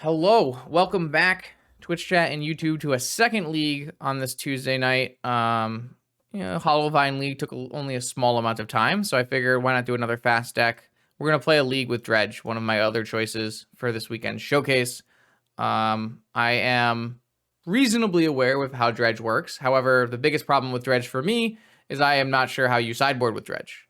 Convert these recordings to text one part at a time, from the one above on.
Hello, welcome back, Twitch chat and YouTube, to a second league on this Tuesday night. Hollow Vine League took only a small amount of time, so I figured why not do another fast deck. We're gonna play a league with Dredge, one of my other choices for this weekend's showcase. I am reasonably aware with how Dredge works. However, the biggest problem with Dredge for me is I am not sure how you sideboard with Dredge.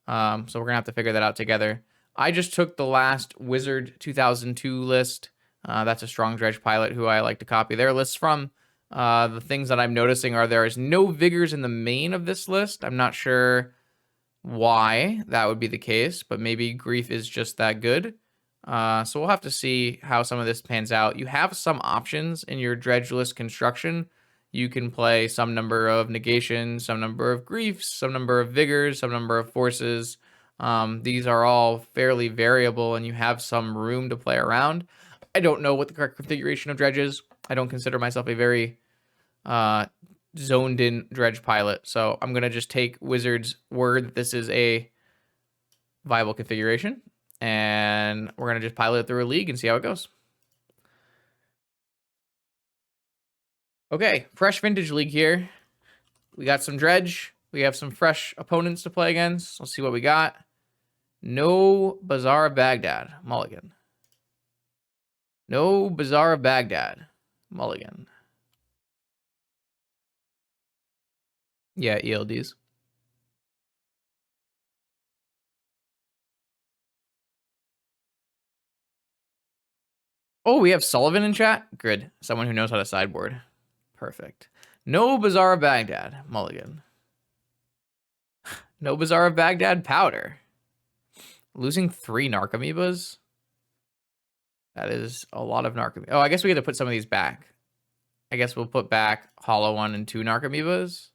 So we're gonna have to figure that out together. I just took the last Wizard 2002 list. That's a strong Dredge pilot who I like to copy their lists from. The things that I'm noticing are there is no Vigors in the main of this list. I'm not sure why that would be the case, but maybe Grief is just that good. So we'll have to see how some of this pans out. You have some options in your Dredge list construction. You can play some number of negations, some number of griefs, some number of vigors, some number of forces. These are all fairly variable, and you have some room to play around. I don't know what the correct configuration of Dredge is. I don't consider myself a very zoned in Dredge pilot, so I'm going to just take Wizard's word that this is a viable configuration, and we're going to just pilot it through a league and see how it goes. Okay, fresh vintage league here. We got some Dredge. We have some fresh opponents to play against. Let's see what we got. No Bazaar of Baghdad, Mulligan. No Bazaar of Baghdad, Mulligan. Yeah, ELDs. Oh, we have Sullivan in chat? Good. Someone who knows how to sideboard. Perfect. No Bazaar of Baghdad, Mulligan. No Bazaar of Baghdad, Powder. Losing 3 Narcomoebas? That is a lot of Narcomoebas. Oh, I guess we have to put some of these back. I guess we'll put back Hollow 1 and 2 Narcomoebas.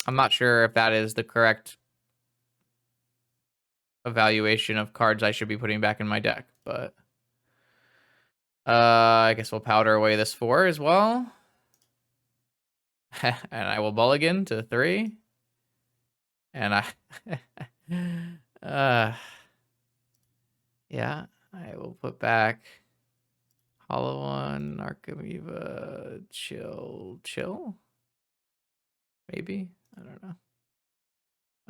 I'm not sure if that is the correct evaluation of cards I should be putting back in my deck, but I guess we'll powder away this 4 as well. And I will mulligan to 3. And yeah, I will put back Hollow 1, Narcomoeba, chill. Maybe, I don't know.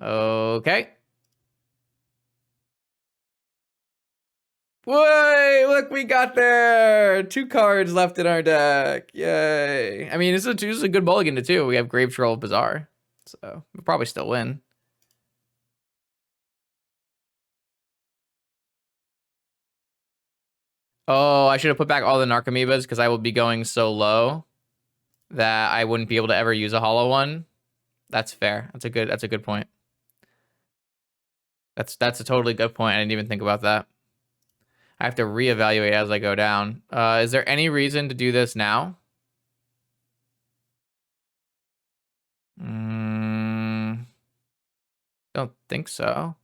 Okay. Whoa, look, we got there. 2 cards left in our deck. Yay. I mean, this is a good mulligan to 2. We have Grave Troll Bazaar, so we'll probably still win. Oh, I should have put back all the Narcomoebas because I will be going so low that I wouldn't be able to ever use a Hollow 1. That's fair. That's a good point. That's a totally good point. I didn't even think about that. I have to reevaluate as I go down. Is there any reason to do this now? Don't think so.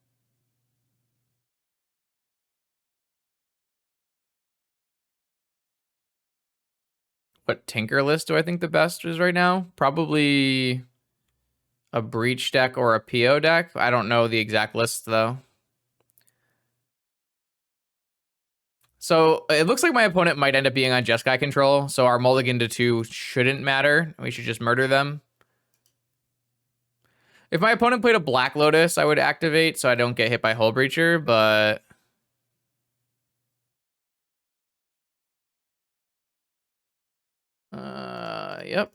What Tinker list do I think the best is right now? Probably a Breach deck or a PO deck. I don't know the exact list though. So it looks like my opponent might end up being on Jeskai control, so our mulligan to 2 shouldn't matter. We should just murder them. If my opponent played a Black Lotus, I would activate so I don't get hit by Hull Breacher, but yep.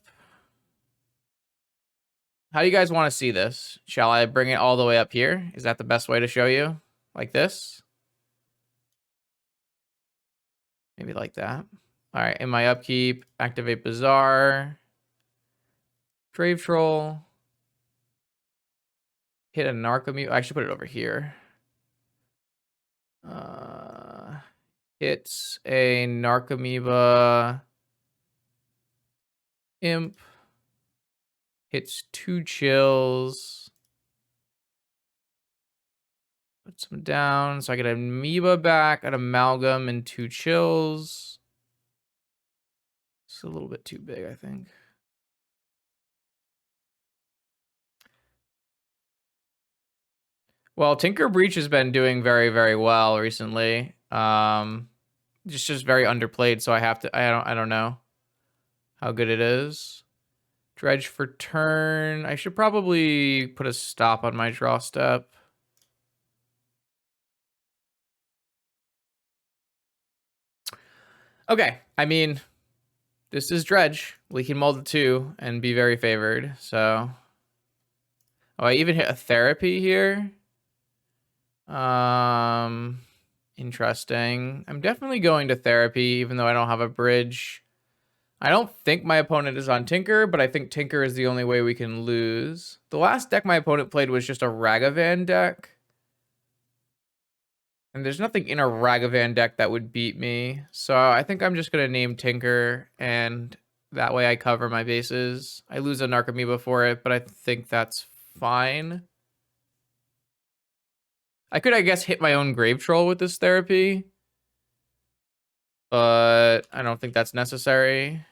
How do you guys want to see this? Shall I bring it all the way up here? Is that the best way to show you? Like this? Maybe like that. All right, in my upkeep, activate Bazaar. Grave Troll. Hit a Narcomoeba. I should put it over here. Hits a Narcomoeba. Imp. Hits 2 chills. Put some down. So I get an Amoeba back, an Amalgam, and 2 chills. It's a little bit too big, I think. Well, Tinker Breach has been doing very, very well recently. Just very underplayed, so I don't know how good it is. Dredge for turn. I should probably put a stop on my draw step. Okay, I mean, this is Dredge. We can mold it 2 and be very favored, so... Oh, I even hit a therapy here. Interesting. I'm definitely going to therapy, even though I don't have a bridge. I don't think my opponent is on Tinker, but I think Tinker is the only way we can lose. The last deck my opponent played was just a Ragavan deck. And there's nothing in a Ragavan deck that would beat me. So I think I'm just going to name Tinker, and that way I cover my bases. I lose a Narcomoeba for it, but I think that's fine. I could, I guess, hit my own Grave Troll with this therapy. But I don't think that's necessary.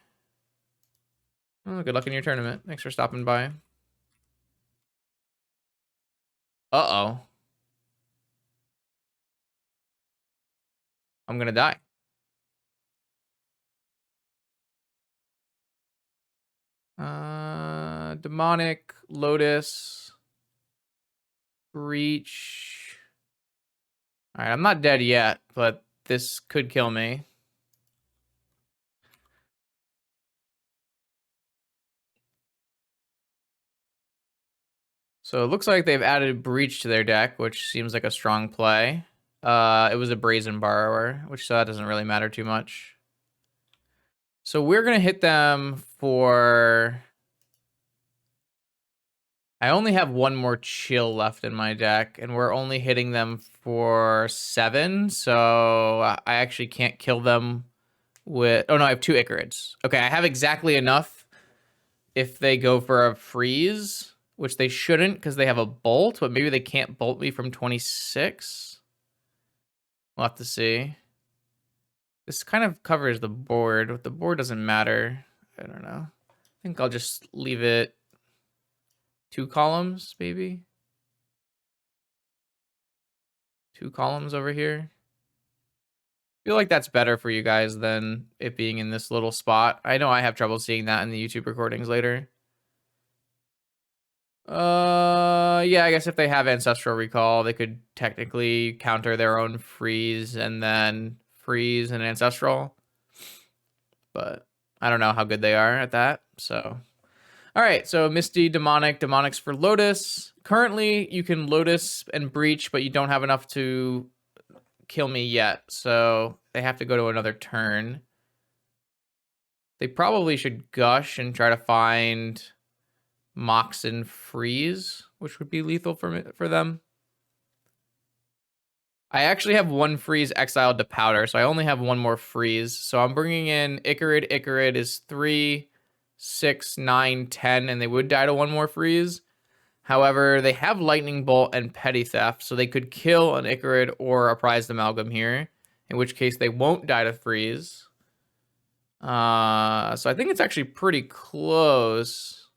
Oh, good luck in your tournament. Thanks for stopping by. Uh-oh. I'm gonna die. Demonic, Lotus, Breach. All right, I'm not dead yet, but this could kill me. So it looks like they've added Breach to their deck, which seems like a strong play. It was a Brazen Borrower, which so that doesn't really matter too much. So we're gonna hit them for... I only have one more Chill left in my deck, and we're only hitting them for 7, so I actually can't kill them with... Oh, no, I have 2 Icarids. Okay, I have exactly enough if they go for a freeze, which they shouldn't because they have a bolt, but maybe they can't bolt me from 26. We'll have to see. This kind of covers the board, but the board doesn't matter. I don't know. I think I'll just leave it 2 columns, maybe. 2 columns over here. I feel like that's better for you guys than it being in this little spot. I know I have trouble seeing that in the YouTube recordings later. Yeah, I guess if they have Ancestral Recall, they could technically counter their own freeze and then freeze and Ancestral. But I don't know how good they are at that, so... Alright, so Misty, Demonic, Demonics for Lotus. Currently, you can Lotus and Breach, but you don't have enough to kill me yet, so they have to go to another turn. They probably should Gush and try to find Mox and Freeze, which would be lethal for them. I actually have 1 Freeze exiled to Powder, so I only have 1 more Freeze. So I'm bringing in Icarid. Icarid is 3, 6, 9, 10, and they would die to 1 more Freeze. However, they have Lightning Bolt and Petty Theft, so they could kill an Icarid or a Prized Amalgam here, in which case they won't die to Freeze. So I think it's actually pretty close.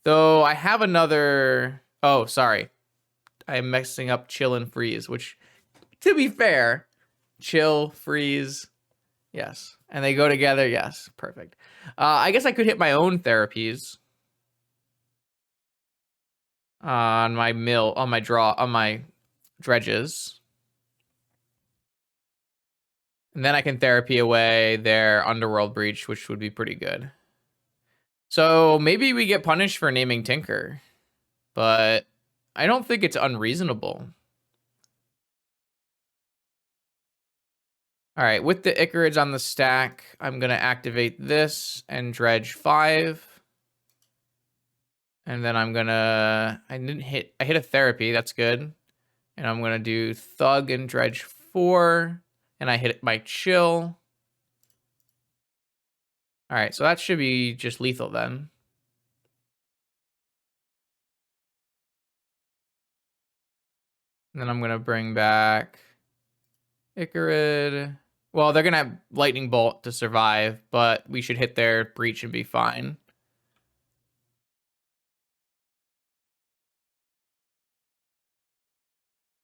Though I have another... Oh, sorry. I'm messing up Chill and Freeze, which, to be fair, Chill, Freeze, yes. And they go together, yes. Perfect. I guess I could hit my own therapies on my on my dredges. And then I can therapy away their Underworld Breach, which would be pretty good. So maybe we get punished for naming Tinker, but I don't think it's unreasonable. All right, with the Icarids on the stack, I'm going to activate this and Dredge 5. And then I'm going to... I hit a Therapy, that's good. And I'm going to do Thug and Dredge 4. And I hit my Chill. All right, so that should be just lethal then. And then I'm going to bring back Icarid. Well, they're going to have Lightning Bolt to survive, but we should hit their Breach and be fine.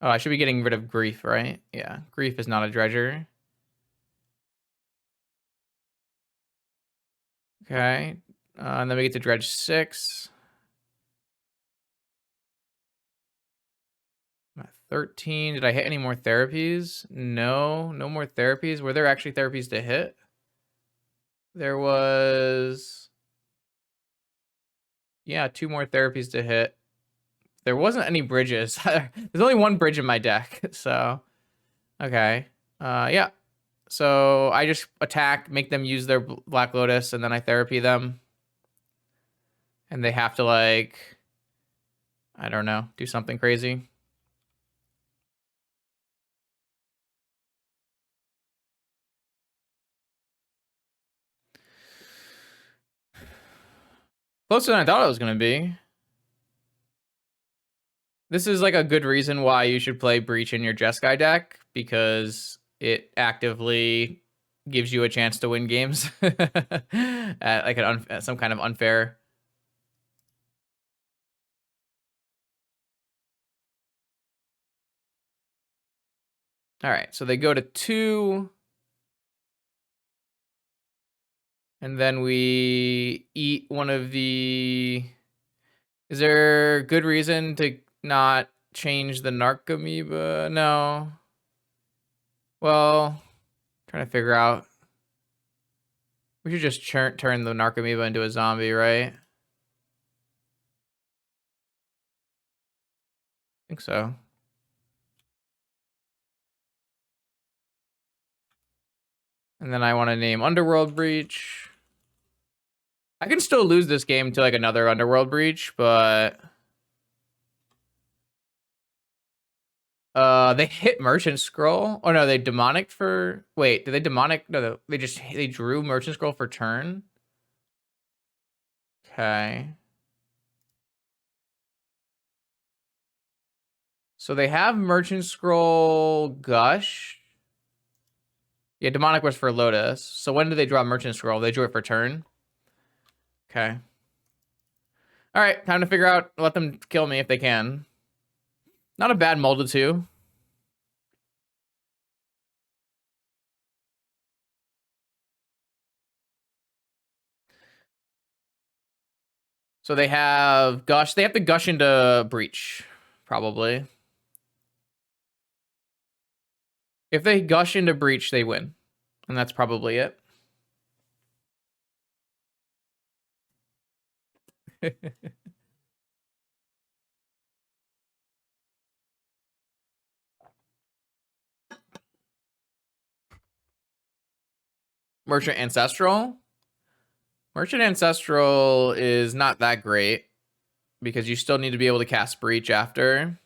Oh, I should be getting rid of Grief, right? Yeah, Grief is not a dredger. Okay. And then we get to Dredge 6. I'm at 13. Did I hit any more therapies? No, no more therapies. Were there actually therapies to hit? There was... Yeah, 2 more therapies to hit. There wasn't any bridges. There's only 1 bridge in my deck, so... Okay. Yeah. So I just attack, make them use their Black Lotus, and then I therapy them. And they have to, like... I don't know, do something crazy. Closer than I thought it was going to be. This is like a good reason why you should play Breach in your Jeskai deck, because it actively gives you a chance to win games at like some kind of unfair. All right, so they go to 2. And then we eat one of the... Is there good reason to not change the Narcomoeba? No. Well, trying to figure out. We should just turn the Narcomoeba into a zombie, right? I think so. And then I want to name Underworld Breach. I can still lose this game to like another Underworld Breach, but... They hit Merchant Scroll. Oh no, they demonic for... Wait, did they demonic? No, they drew Merchant Scroll for turn. Okay. So they have Merchant Scroll Gush. Yeah, demonic was for Lotus. So when did they draw Merchant Scroll? They drew it for turn. Okay. All right, time to figure out. Let them kill me if they can. Not a bad molded two. So they have Gush. They have to Gush into Breach, probably. If they Gush into Breach, they win. And that's probably it. Merchant Ancestral. Merchant Ancestral is not that great because you still need to be able to cast Breach after.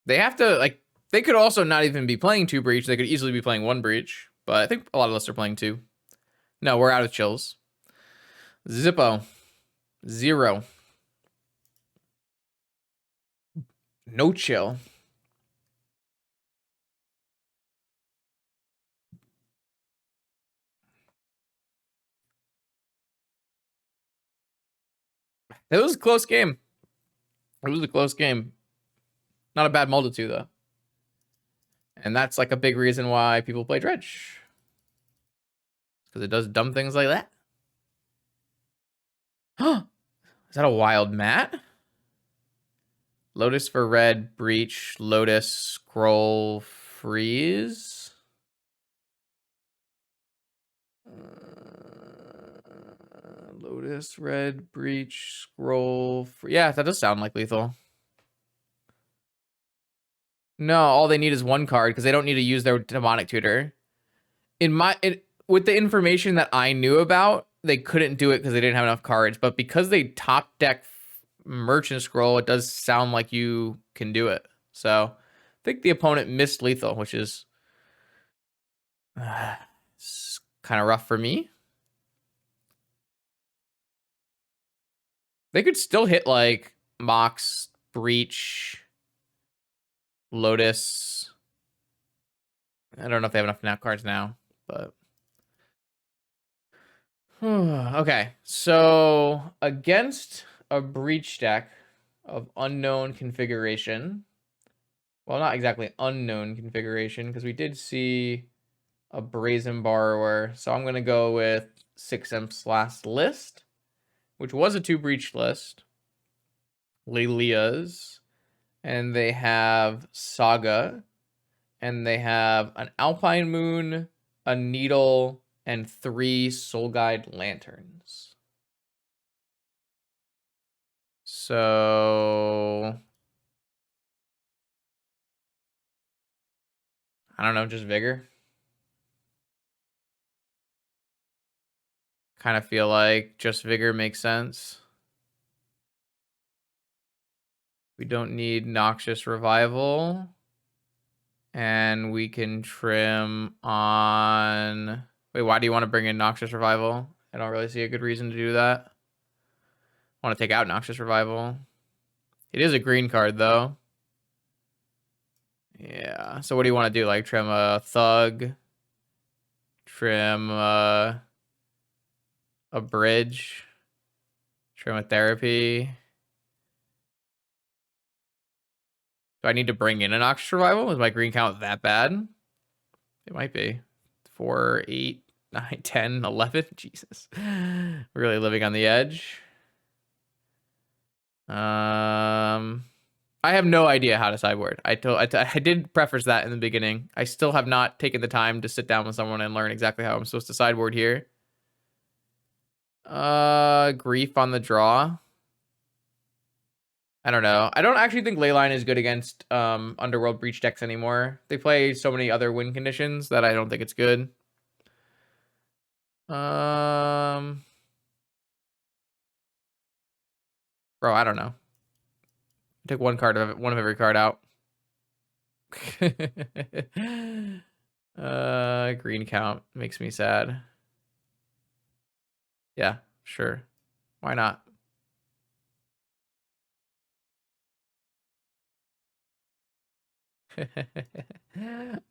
They have to, like, they could also not even be playing 2 Breach. They could easily be playing 1 Breach. But I think a lot of us are playing 2. No, we're out of chills. Zippo. 0. No chill. It was a close game. It was a close game. Not a bad multitude, though. And that's like a big reason why people play Dredge. Because it does dumb things like that. Huh? Is that a wild mat? Lotus for red, Breach, Lotus, Scroll, Freeze. Lotus, red, Breach, Scroll. Yeah, that does sound like lethal. No, all they need is 1 card because they don't need to use their demonic tutor. With the information that I knew about, they couldn't do it because they didn't have enough cards. But because they top deck Merchant Scroll, it does sound like you can do it. So I think the opponent missed lethal, which is kind of rough for me. They could still hit like Mox, Breach, Lotus. I don't know if they have enough cards now, but Okay, so against a breach deck of unknown configuration, well, not exactly unknown configuration, because we did see a Brazen Borrower, so I'm going to go with 6 Imps last list, which was a 2 breach list. Lelia's, and they have Saga, and they have an Alpine Moon, a Needle, and 3 Soul Guide Lanterns. So I don't know, just Vigor. Kind of feel like just Vigor makes sense. We don't need Noxious Revival. And we can trim on... Wait, why do you want to bring in Noxious Revival? I don't really see a good reason to do that. I want to take out Noxious Revival. It is a green card, though. Yeah, so what do you want to do? Like, trim a Thug? Trim a Bridge? Trim a Therapy? Do I need to bring in an Noxious Revival? Is my green count that bad? It might be. 4, 8, 9, 10, 11. Jesus. We're really living on the edge. I have no idea how to sideboard. I did preface that in the beginning. I still have not taken the time to sit down with someone and learn exactly how I'm supposed to sideboard here. Grief on the draw. I don't know. I don't actually think Leyline is good against Underworld Breach decks anymore. They play so many other win conditions that I don't think it's good. Bro, I don't know. Take one of every card out. Green count makes me sad. Yeah, sure. Why not? Like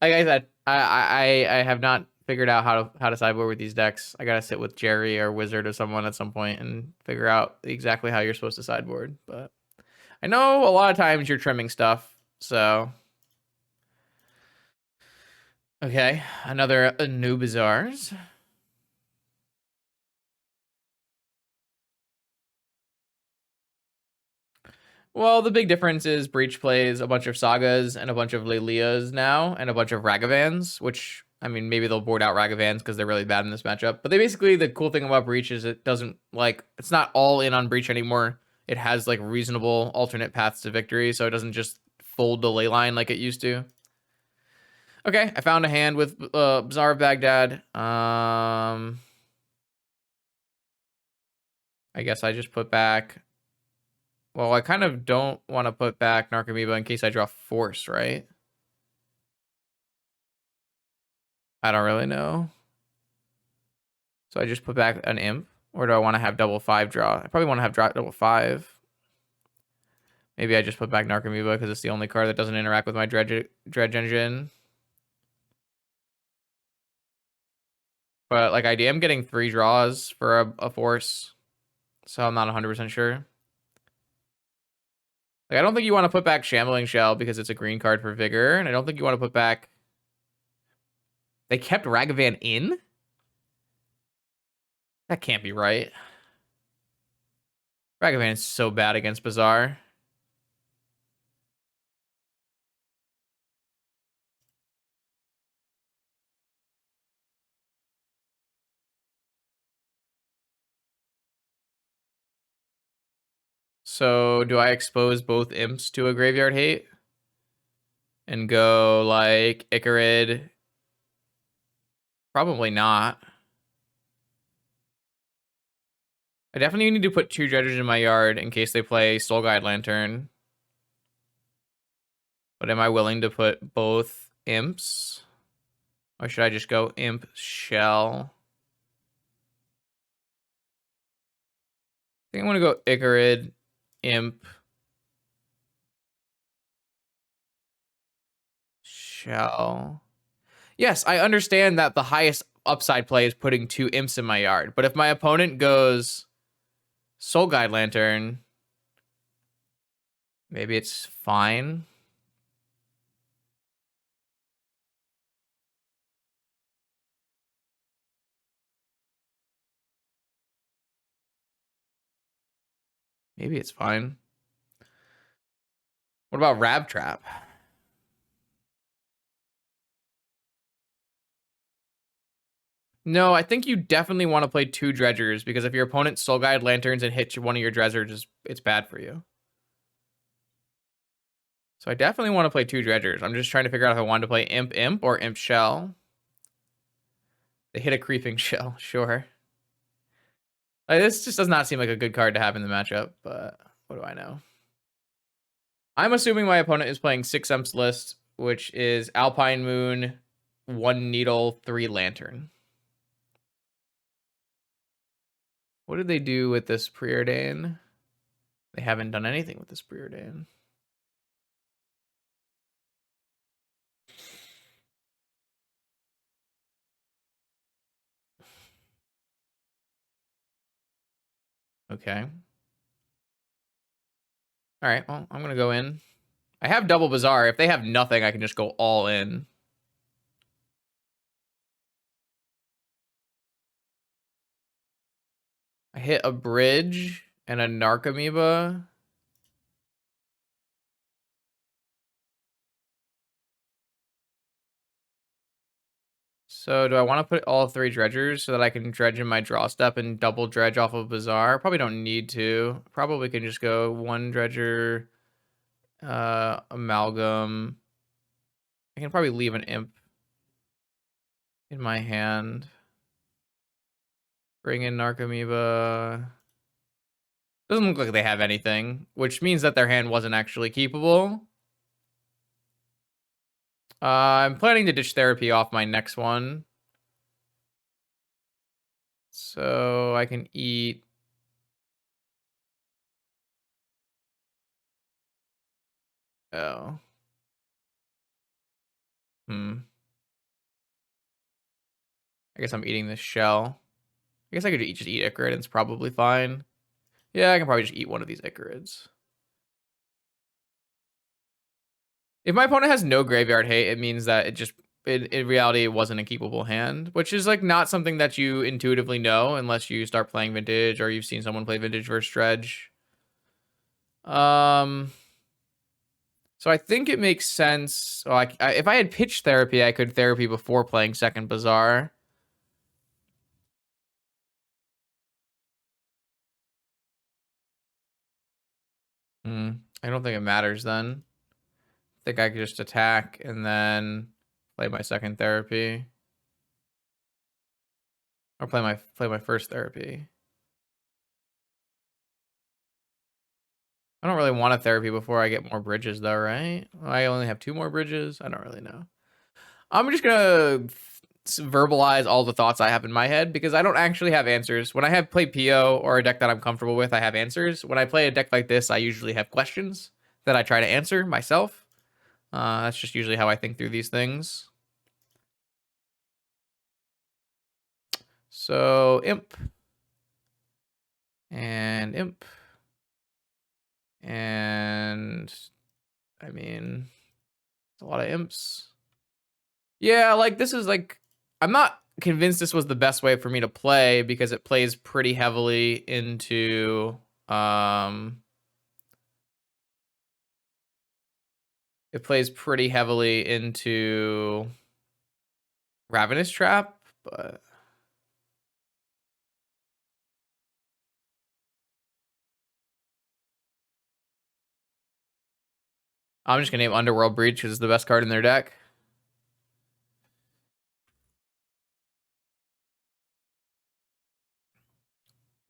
I said, I have not figured out how to sideboard with these decks. I gotta sit with Jerry or Wizard or someone at some point and figure out exactly how you're supposed to sideboard. But I know a lot of times you're trimming stuff, so okay. Another new Bazaars. Well, the big difference is Breach plays a bunch of Sagas and a bunch of Lelias now, and a bunch of Ragavans, which, I mean, maybe they'll board out Ragavans because they're really bad in this matchup. But they basically, the cool thing about Breach is it doesn't, like, it's not all in on Breach anymore. It has, like, reasonable alternate paths to victory, so it doesn't just fold the ley line like it used to. Okay, I found a hand with Bazaar of Baghdad. I guess I just put back... Well, I kind of don't want to put back Narcomoeba in case I draw Force, right? I don't really know. So I just put back an Imp? Or do I want to have double 5 draw? I probably want to have double 5. Maybe I just put back Narcomoeba because it's the only card that doesn't interact with my Dredge engine. But, like, I am getting 3 draws for a Force. So I'm not 100% sure. Like, I don't think you want to put back Shambling Shell because it's a green card for Vigor. And I don't think you want to put back... They kept Ragavan in? That can't be right. Ragavan is so bad against Bazaar. So do I expose both Imps to a Graveyard Hate? And go like Icarid? Probably not. I definitely need to put 2 Dredges in my yard in case they play Soul Guide Lantern. But am I willing to put both Imps? Or should I just go Imp Shell? I think I'm going to go Icarid, Imp, Shell. Yes, I understand that the highest upside play is putting 2 imps in my yard. But if my opponent goes Soul Guide Lantern, maybe it's fine. Maybe it's fine. What about Rab Trap? No, I think you definitely want to play 2 Dredgers, because if your opponent Soul Guide Lanterns and hits one of your Dredgers, it's bad for you. So I definitely want to play 2 Dredgers. I'm just trying to figure out if I want to play Imp Imp or Imp Shell. They hit a Creeping Shell, sure. This just does not seem like a good card to have in the matchup, but what do I know? I'm assuming my opponent is playing 6 Imps list, which is Alpine Moon, 1 Needle, 3 Lantern. What did they do with this Preordain? They haven't done anything with this Preordain. Okay. All right, well, I'm going to go in. I have double Bazaar. If they have nothing, I can just go all in. I hit a Bridge and a Narcomoeba. So do I want to put all 3 Dredgers so that I can dredge in my draw step and double dredge off of Bazaar? Probably don't need to. Probably can just go 1 Dredger, Amalgam. I can probably leave an Imp in my hand. Bring in Narcomoeba. Doesn't look like they have anything, which means that their hand wasn't actually keepable. I'm planning to ditch Therapy off my next one. So I can eat. Oh. I guess I'm eating this shell. I guess I could just eat Icarid and it's probably fine. Yeah, I can probably just eat one of these Icarids. If my opponent has no graveyard hate, it means that in reality, it wasn't a keepable hand, which is like not something that you intuitively know unless you start playing Vintage or you've seen someone play Vintage versus Dredge. So I think it makes sense. So if I had Pitch Therapy, I could Therapy before playing second Bazaar. I don't think it matters then. I think I could just attack and then play my second Therapy. Or play my first Therapy. I don't really want a Therapy before I get more bridges though, right? I only have 2 more bridges. I don't really know. I'm just gonna verbalize all the thoughts I have in my head because I don't actually have answers. When I have played PO or a deck that I'm comfortable with, I have answers. When I play a deck like this, I usually have questions that I try to answer myself. That's just usually how I think through these things. So Imp. And Imp. And I mean, it's a lot of Imps. Yeah, like this is like, I'm not convinced this was the best way for me to play because it plays pretty heavily into Ravenous Trap, but I'm just gonna name Underworld Breach because it's the best card in their deck.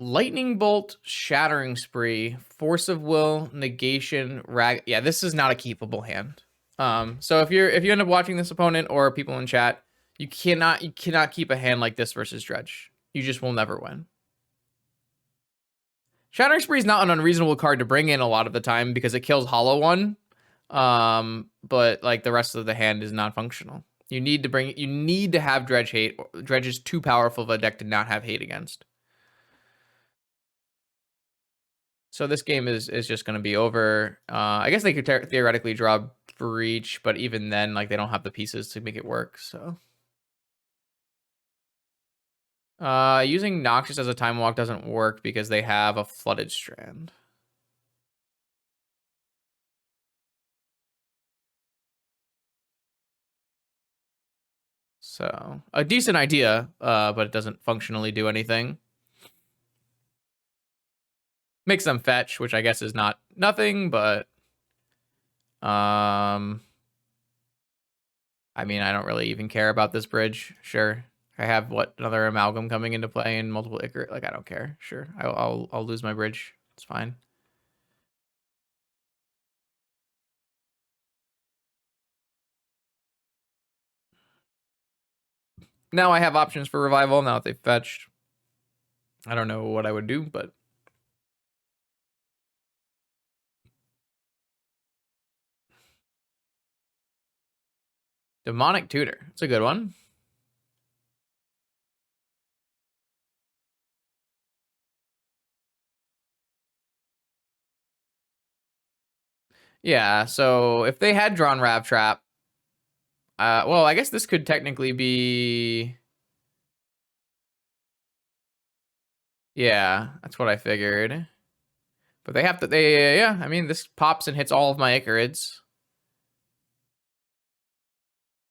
Lightning Bolt, Shattering Spree, Force of Will, Negation, Yeah, this is not a keepable hand. So if you end up watching this opponent or people in chat, you cannot keep a hand like this versus Dredge. You just will never win. Shattering Spree is not an unreasonable card to bring in a lot of the time because it kills Hollow One. But like the rest of the hand is non-functional. You need to have Dredge hate. Dredge is too powerful of a deck to not have hate against. So this game is just going to be over. I guess they could theoretically draw Breach, but even then, like, they don't have the pieces to make it work. So using Noxious as a Time Walk doesn't work because they have a Flooded Strand. So a decent idea, but it doesn't functionally do anything. Makes them fetch, which I guess is not nothing, but I mean, I don't really even care about this bridge. Sure, I have another Amalgam coming into play and multiple Icar. Like, I don't care. Sure, I'll lose my bridge. It's fine. Now I have options for revival now that they've fetched. I don't know what I would do, but Demonic Tutor. It's a good one. Yeah, so if they had drawn Rav Trap, well, I guess this could technically be... Yeah, that's what I figured. But they have to, yeah, I mean, this pops and hits all of my Icarids.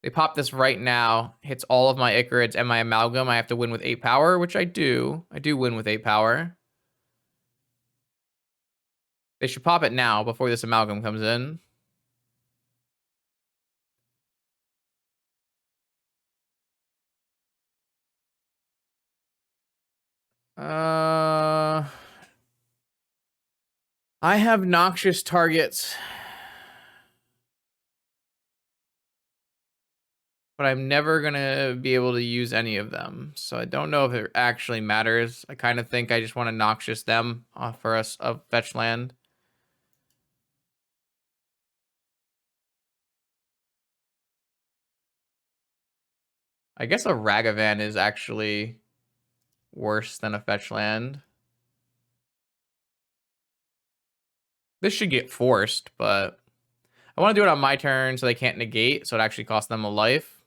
They pop this right now, hits all of my Icarids and my Amalgam. I have to win with 8 power, which I do. I do win with 8 power. They should pop it now before this Amalgam comes in. I have Noxious targets, but I'm never going to be able to use any of them. So I don't know if it actually matters. I kind of think I just want to Noxious them for us of fetch land. I guess a Ragavan is actually worse than a fetch land. This should get forced, but I want to do it on my turn so they can't negate, so it actually costs them a life.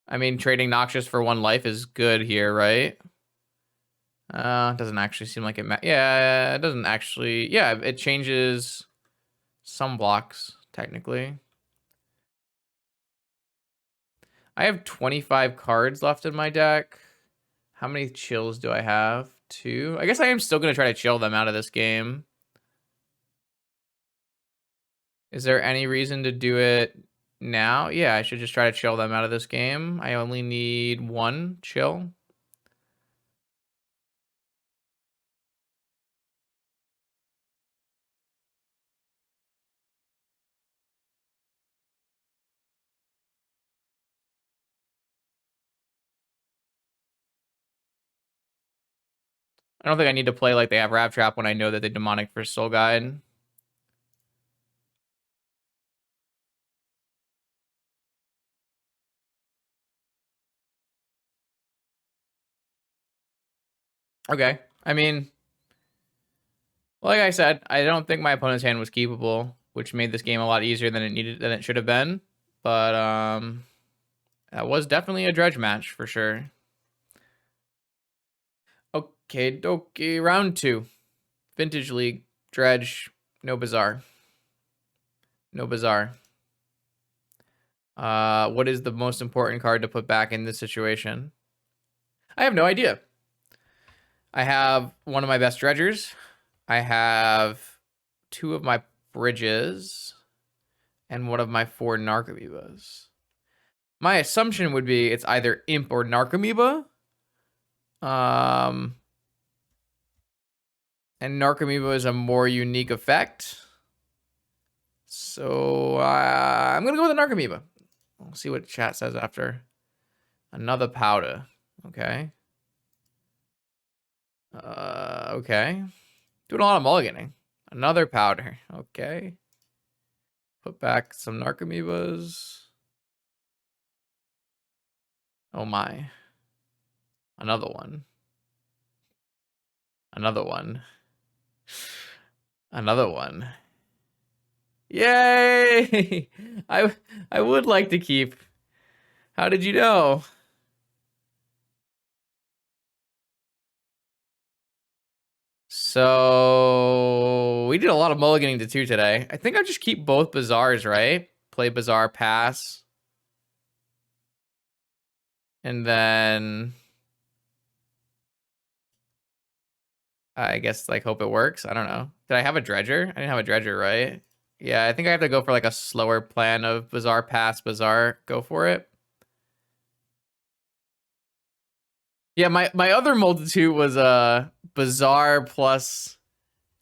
I mean, trading Noxious for 1 life is good here, right? It doesn't actually seem like it yeah, it doesn't actually... Yeah, it changes some blocks, technically. I have 25 cards left in my deck. How many chills do I have? 2? I guess I am still going to try to chill them out of this game. Is there any reason to do it now? Yeah, I should just try to chill them out of this game. I only need 1 chill. I don't think I need to play like they have Rav Trap when I know that they demonic for Soul Guide. Okay. I mean, like I said, I don't think my opponent's hand was keepable, which made this game a lot easier than it should have been. But that was definitely a Dredge match for sure. Okay, dokie. Round 2. Vintage League. Dredge. No Bazaar. No Bazaar. What is the most important card to put back in this situation? I have no idea. I have one of my best dredgers. I have 2 of my bridges and one of my 4 Narcomoebas. My assumption would be it's either Imp or Narcomoeba. And Narcomoeba is a more unique effect. So I'm going to go with the Narcomoeba. We'll see what chat says after. Another powder. Okay. Okay. Doing a lot of mulliganing. Another powder. Okay. Put back some Narcomoebas. Oh my. Another one. Another one. Another one. Yay! I would like to keep. How did you know? So we did a lot of mulliganing to 2 today. I think I'll just keep both Bazaars, right? Play Bazaar, pass. And then I guess like hope it works. I don't know. Did I have a dredger? I didn't have a dredger, right? Yeah, I think I have to go for like a slower plan of Bazaar, pass, Bazaar, go for it. Yeah, my other multitude was Bazaar plus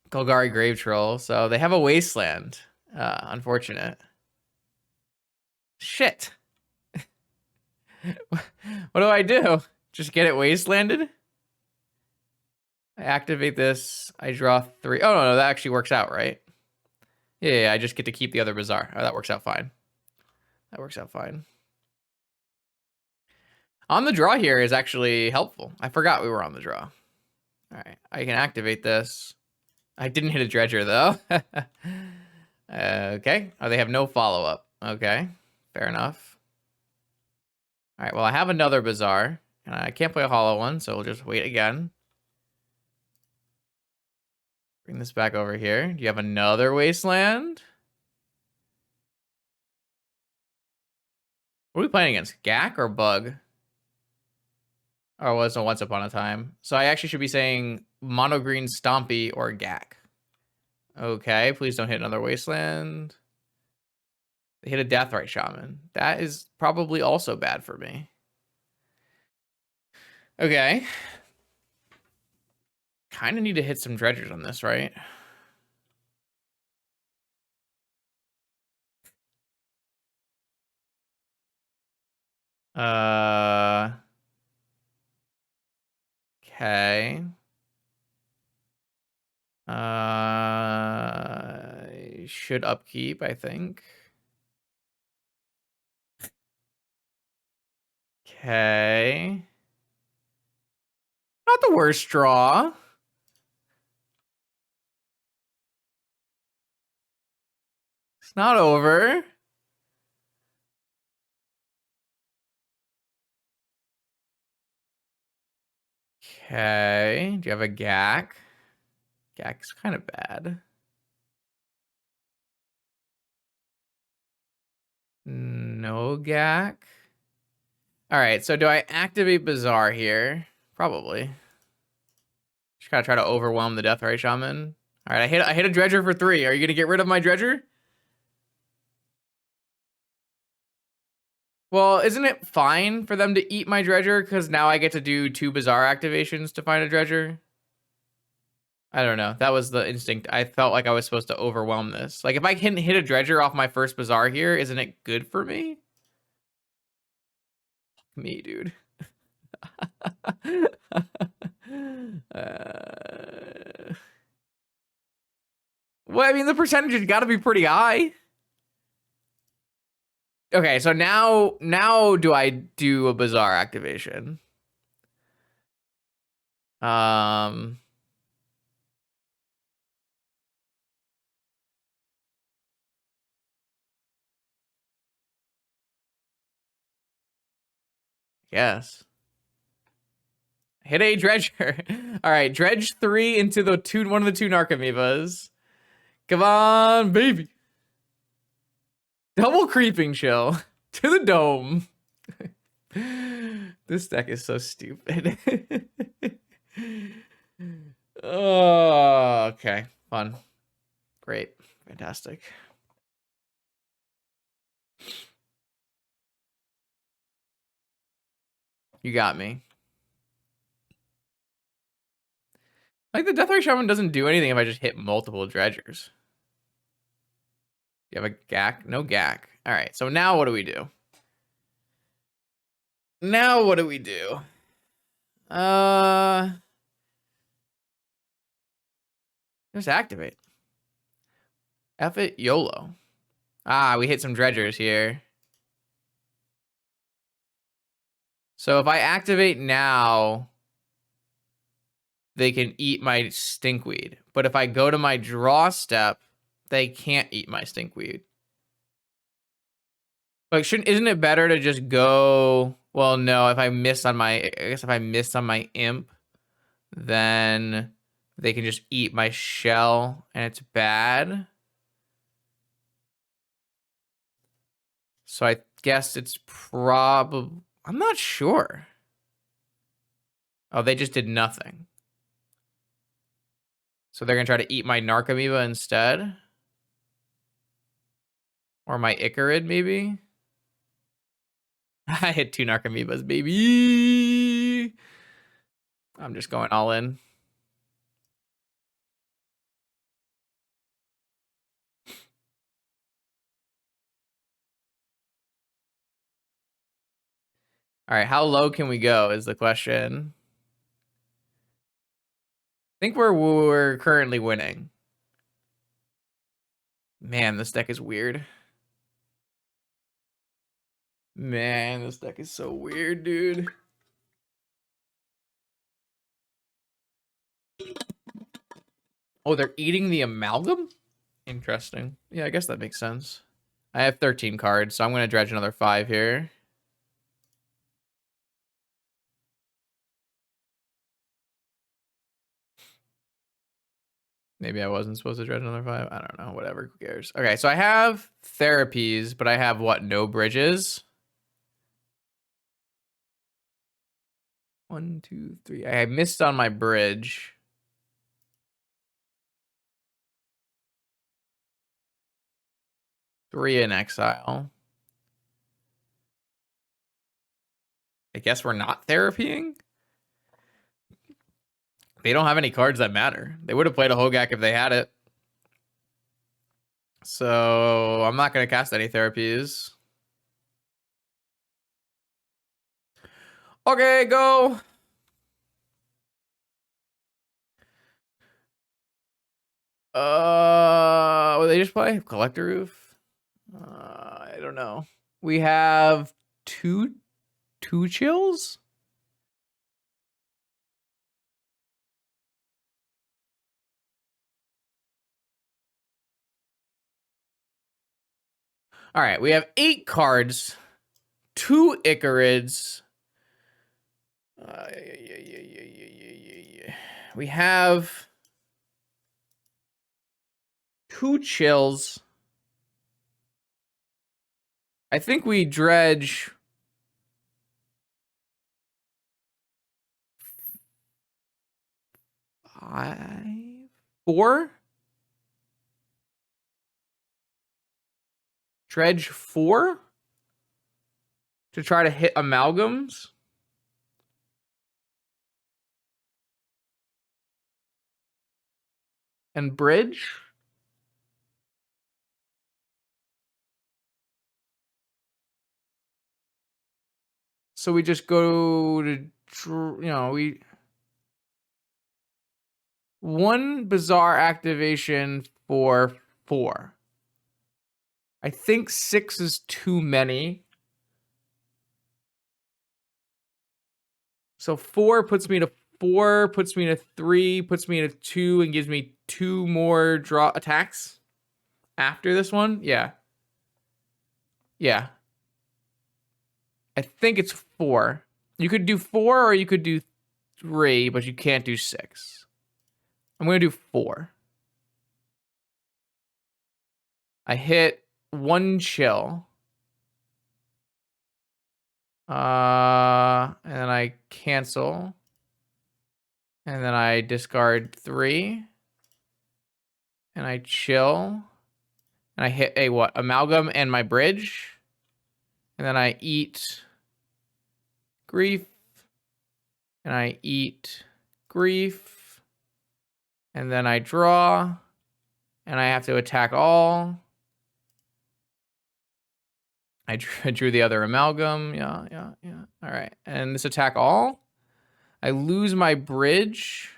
Golgari Grave Troll, so they have a wasteland. Unfortunate. Shit. What do I do? Just get it wastelanded? I activate this. I draw 3. Oh, no, that actually works out, right? Yeah, I just get to keep the other Bazaar. Oh, that works out fine. That works out fine. On the draw here is actually helpful. I forgot we were on the draw. All right, I can activate this. I didn't hit a dredger, though. Okay. Oh, they have no follow-up. Okay, fair enough. All right, well, I have another Bazaar, and I can't play a hollow one, so we'll just wait again. Bring this back over here. Do you have another wasteland? What are we playing against? Gaak or Bug? Oh, it was a Once Upon a Time. So I actually should be saying Mono Green Stompy or Gaak. Okay, please don't hit another wasteland. They hit a Deathrite Shaman. That is probably also bad for me. Okay. Kind of need to hit some dredgers on this, right? Okay. Should upkeep, I think. Okay. Not the worst draw. It's not over. Okay. Do you have a Gaak? Gaak's kind of bad. No Gaak. All right, so do I activate Bazaar here? Probably. Just gotta try to overwhelm the Deathrite Shaman. All right, I hit a dredger for 3. Are you gonna get rid of my dredger? Well, isn't it fine for them to eat my dredger because now I get to do 2 Bazaar activations to find a dredger? I don't know. That was the instinct. I felt like I was supposed to overwhelm this. Like if I can hit a dredger off my first Bazaar here, isn't it good for me? Me, dude. Well, I mean, the percentage has got to be pretty high. Okay, so now do I do a Bazaar activation? Yes. Hit a dredger. All right, dredge 3 into one of the 2 Narcomoebas. Come on, baby. Double creeping chill to the dome. This deck is so stupid. Oh, okay. Fun. Great. Fantastic. You got me. Like, the Deathrite Shaman doesn't do anything if I just hit multiple dredgers. You have a Gaak? No Gaak. All right, so now what do we do? Now what do we do? Just activate. F it, YOLO. Ah, we hit some dredgers here. So if I activate now, they can eat my stinkweed. But if I go to my draw step, they can't eat my stinkweed. Like, isn't it better to just go? Well, no, if I miss on my, I guess if I miss on my imp, then they can just eat my shell and it's bad. So I guess it's probably, I'm not sure. Oh, they just did nothing. So they're going to try to eat my Narcomoeba instead. Or my Icarid, maybe. I hit 2 Narcomoebas, baby. I'm just going all in. All right, how low can we go is the question. I think we're currently winning. Man, this deck is weird. Man, this deck is so weird, dude. Oh, they're eating the amalgam? Interesting. Yeah, I guess that makes sense. I have 13 cards, so I'm going to dredge another 5 here. Maybe I wasn't supposed to dredge another 5. I don't know. Whatever. Who cares? Okay, so I have therapies, but I have what? No bridges? 1, 2, 3. I missed on my bridge. Three in exile. I guess we're not therapying? They don't have any cards that matter. They would have played a Hogak if they had it. So I'm not going to cast any therapies. Okay, go. What did they just play? Collector Roof? I don't know. We have two chills? All right, we have 8 cards, 2 Icarids. We have 2 chills. I think we dredge 5, 4. Dredge 4 to try to hit amalgams. And bridge. So we just go to, we 1 Bazaar activation for 4. I think 6 is too many. So 4 puts me to 4, puts me to 3, puts me to 2, and gives me 2 more draw attacks after this one. Yeah. Yeah. I think it's 4. You could do 4 or you could do 3, but you can't do 6. I'm going to do 4. I hit 1 chill. And then I cancel. And then I discard 3. And I chill. And I hit a what? Amalgam and my bridge. And then I eat grief. And I eat grief. And then I draw. And I have to attack all. I drew the other amalgam. Yeah. All right. And this attack all. I lose my bridge.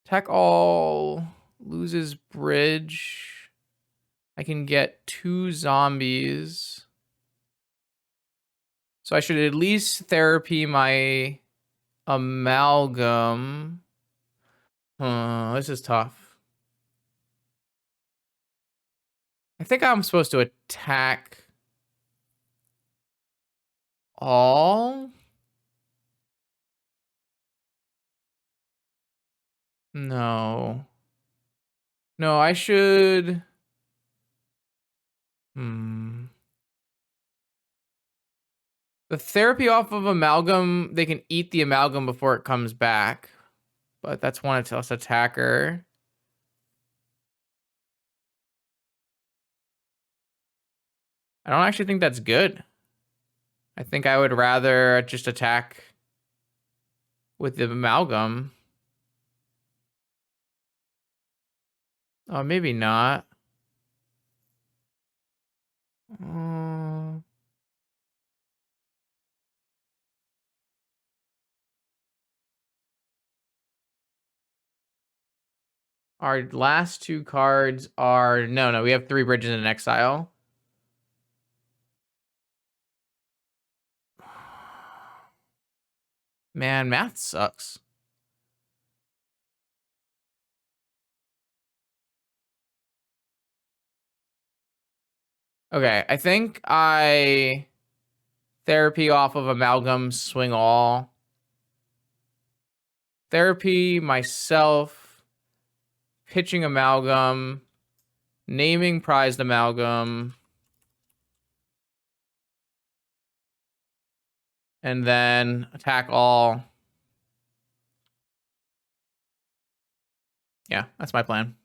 Attack all. loses bridge. I can get 2 zombies. So I should at least therapy my amalgam. This is tough. I think I'm supposed to attack all. No. No, I should. The therapy off of amalgam, they can eat the amalgam before it comes back. But that's one less attacker. I don't actually think that's good. I think I would rather just attack with the amalgam. Oh, maybe not. Our last 2 cards are... No, we have 3 bridges in exile. Man, math sucks. Okay, I think I therapy off of amalgam, swing all. Therapy myself, pitching amalgam, naming prized amalgam, and then attack all. Yeah, that's my plan.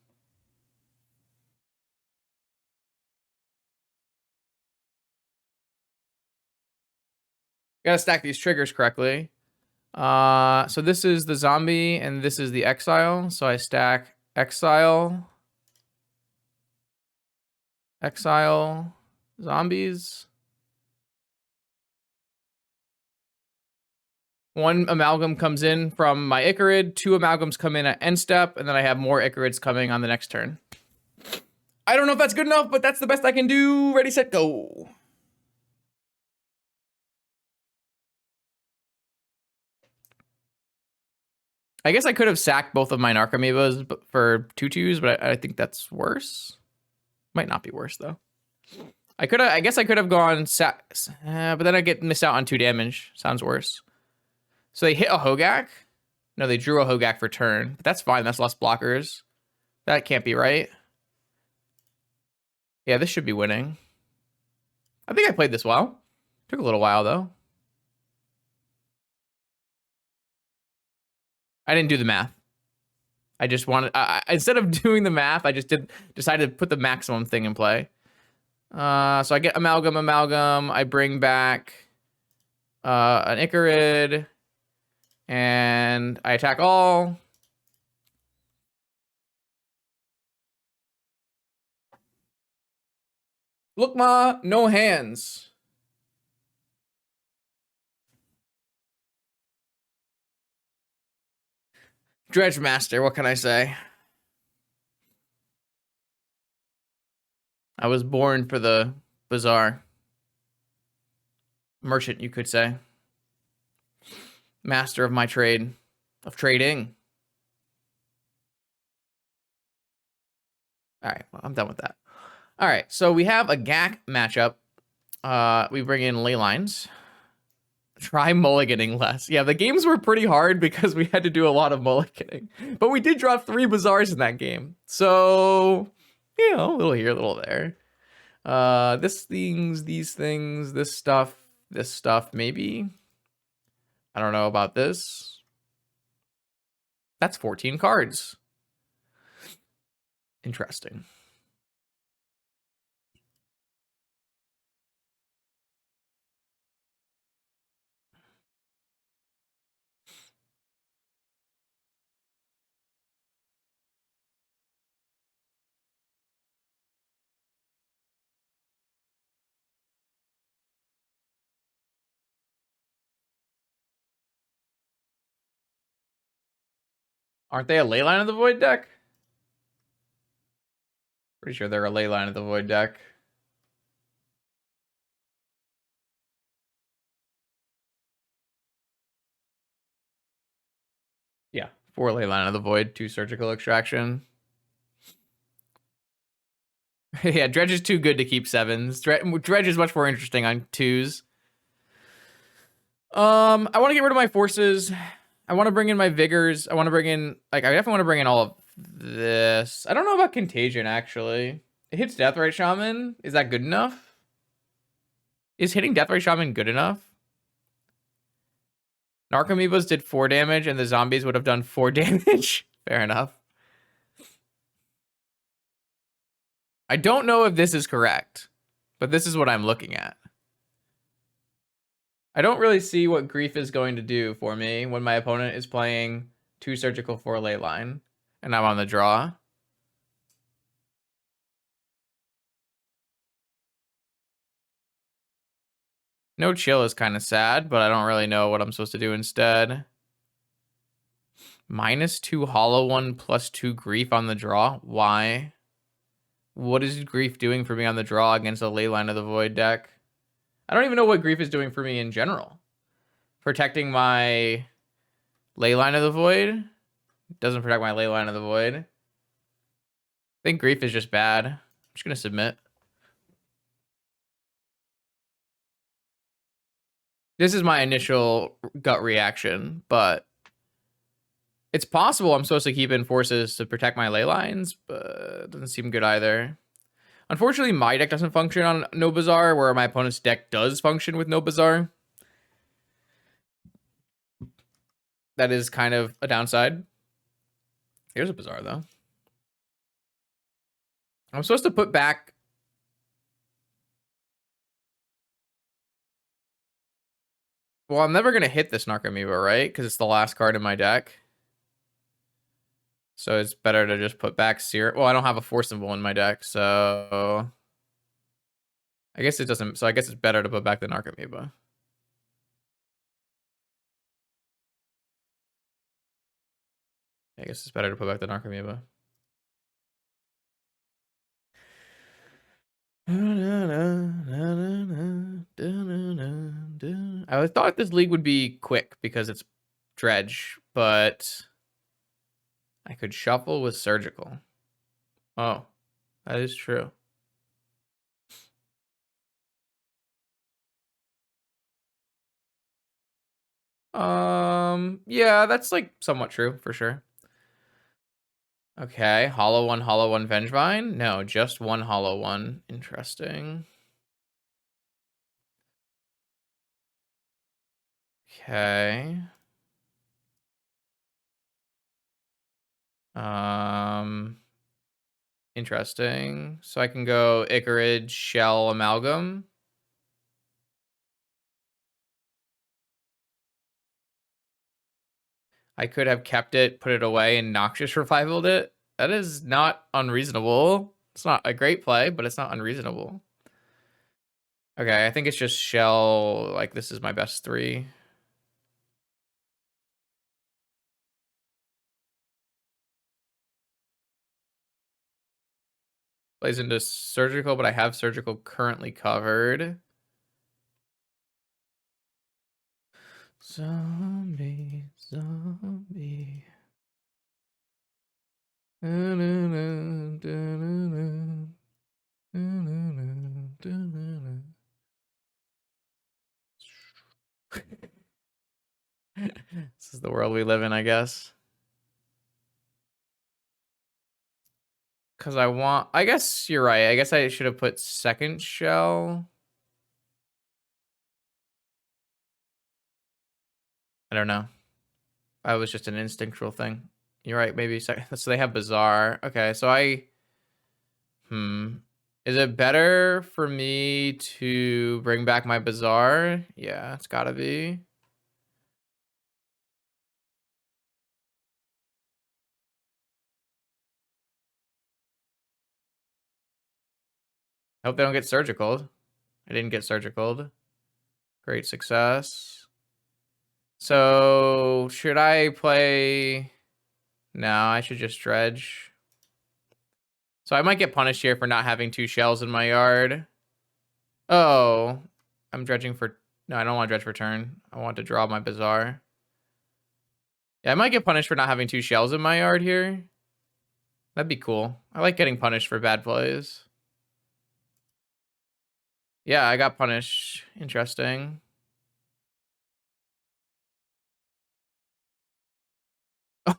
Gotta stack these triggers correctly. So this is the zombie and this is the exile. So I stack exile, exile, zombies. 1 amalgam comes in from my Icarid, 2 amalgams come in at end step, and then I have more Icarids coming on the next turn. I don't know if that's good enough, but that's the best I can do. Ready, set, go. I guess I could have sacked both of my Narcomoebas for 2/2s, but I think that's worse. Might not be worse though. I guess I could have gone but then I get missed out on 2 damage. Sounds worse. So they hit a Hogak. No, they drew a Hogak for turn. But that's fine. That's less blockers. That can't be right. Yeah, this should be winning. I think I played this well. Took a little while though. I didn't do the math. I just wanted, instead of doing the math, I just decided to put the maximum thing in play. So I get amalgam. I bring back an Icarid, and I attack all. Look, ma, no hands. Dredge master, what can I say? I was born for the Bazaar. Merchant, you could say. Master of my trade. Of trading. Alright, well, I'm done with that. Alright, so we have a Gaak matchup. We bring in ley lines. Try mulliganing less. Yeah, the games were pretty hard because we had to do a lot of mulliganing. But we did draw 3 Bazaars in that game. So, you know, a little here, a little there. These things, this stuff, maybe. I don't know about this. That's 14 cards. Interesting. Aren't they a Leyline of the Void deck? Pretty sure they're a Leyline of the Void deck. Yeah, 4 Leyline of the Void, 2 Surgical Extraction. Yeah, Dredge is too good to keep 7s. Dredge is much more interesting on 2s. I want to get rid of my forces. I want to bring in my vigors. I want to bring in, like, I definitely want to bring in all of this. I don't know about Contagion, actually. It hits Deathrite Shaman. Is that good enough? Is hitting Deathrite Shaman good enough? Narcomoebas did 4 damage, and the zombies would have done 4 damage. Fair enough. I don't know if this is correct, but this is what I'm looking at. I don't really see what Grief is going to do for me when my opponent is playing 2 Surgical 4 Leyline, and I'm on the draw. No Chill is kind of sad, but I don't really know what I'm supposed to do instead. -2 Hollow One, +2 Grief on the draw. Why? What is Grief doing for me on the draw against a Leyline of the Void deck? I don't even know what Grief is doing for me in general. Protecting my Leyline of the Void? Doesn't protect my Leyline of the Void. I think Grief is just bad. I'm just going to submit. This is my initial gut reaction, but it's possible I'm supposed to keep in forces to protect my Leylines, but it doesn't seem good either. Unfortunately, my deck doesn't function on no Bazaar, where my opponent's deck does function with no Bazaar. That is kind of a downside. Here's a Bazaar, though. I'm supposed to put back... Well, I'm never going to hit this Narcomoeba, right? Because it's the last card in my deck. So it's better to just put back Seer. Well, I don't have a Force Symbol in my deck, so... I guess it doesn't... So I guess it's better to put back the Narcomoeba. I guess it's better to put back the Narcomoeba. I thought this league would be quick because it's Dredge, but I could shuffle with Surgical. Oh, that is true. Yeah, that's like somewhat true for sure. Okay, Hollow One, Vengevine? No, just one Hollow One. Interesting. Okay. Interesting. So I can go Icarage, Shell, Amalgam. I could have kept it, put it away, and Noxious revivaled it. That is not unreasonable. It's not a great play, but it's not unreasonable. Okay, I think it's just Shell. Like, this is my best 3. Plays into Surgical, but I have Surgical currently covered. Zombie, zombie. This is the world we live in, I guess. Because I guess you're right. I guess I should have put second Shell. I don't know. That was just an instinctual thing. You're right, maybe second. So they have Bazaar. Okay, so Is it better for me to bring back my Bazaar? Yeah, it's gotta be. I hope they don't get Surgical. I didn't get Surgical. Great success. So, should I play... No, I should just Dredge. So I might get punished here for not having 2 shells in my yard. Oh, I'm dredging for... No, I don't want to dredge for turn. I want to draw my Bazaar. Yeah, I might get punished for not having 2 shells in my yard here. That'd be cool. I like getting punished for bad plays. Yeah, I got punished. Interesting.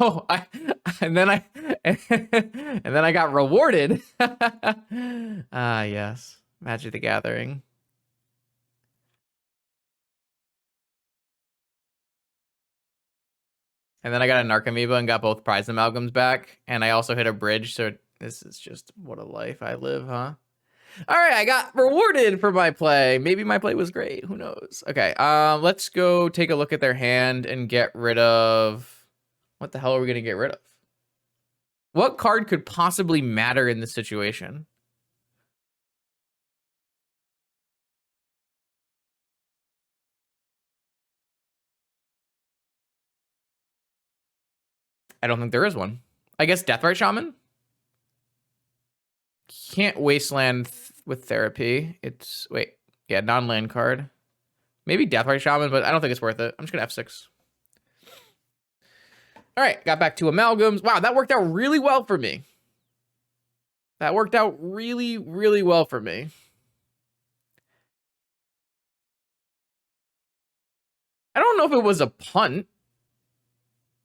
Oh, and then I got rewarded. Ah, yes. Magic the Gathering. And then I got a Narcomoeba and got both prize amalgams back. And I also hit a bridge, so this is just what a life I live, huh? All right, I got rewarded for my play. Maybe my play was great. Who knows? Okay, let's go take a look at their hand and get rid of... What the hell are we gonna get rid of? What card could possibly matter in this situation? I don't think there is one. I guess Deathrite Shaman? Can't Wasteland with Therapy. It's... Wait. Yeah, non-land card. Maybe Deathrite Shaman, but I don't think it's worth it. I'm just gonna F6. All right, got back to amalgams. Wow, that worked out really well for me. That worked out really, really well for me. I don't know if it was a punt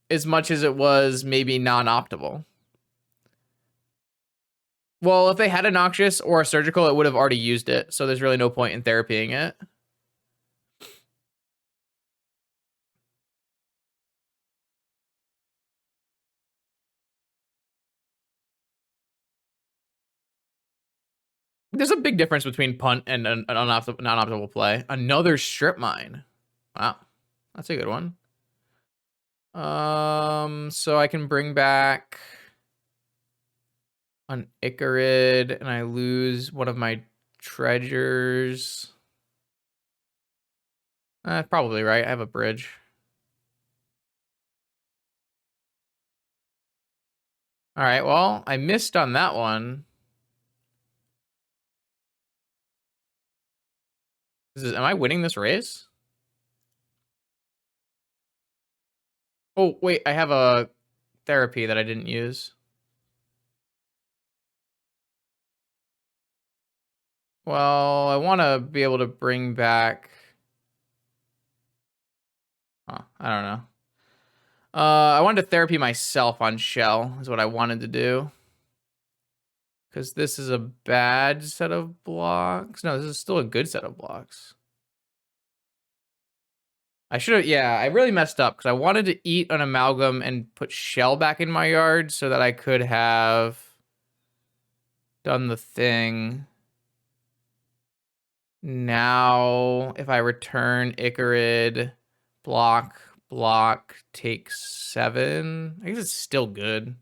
as much as it was maybe non-optimal. Well, if they had a Noxious or a Surgical, it would have already used it, so there's really no point in therapying it. There's a big difference between punt and an non-optimal play. Another Strip Mine. Wow, that's a good one. So I can bring back an Icarid, and I lose one of my treasures. Probably right. I have a bridge. All right. Well, I missed on that one. Am I winning this race? Oh, wait. I have a therapy that I didn't use. Well, I want to be able to bring back... Oh, I don't know. I wanted to therapy myself on Shell is what I wanted to do. Because this is a bad set of blocks. No, this is still a good set of blocks. I should have, yeah, I really messed up because I wanted to eat an amalgam and put Shell back in my yard so that I could have done the thing. Now, if I return Icarid, block, takes 7. I guess it's still good.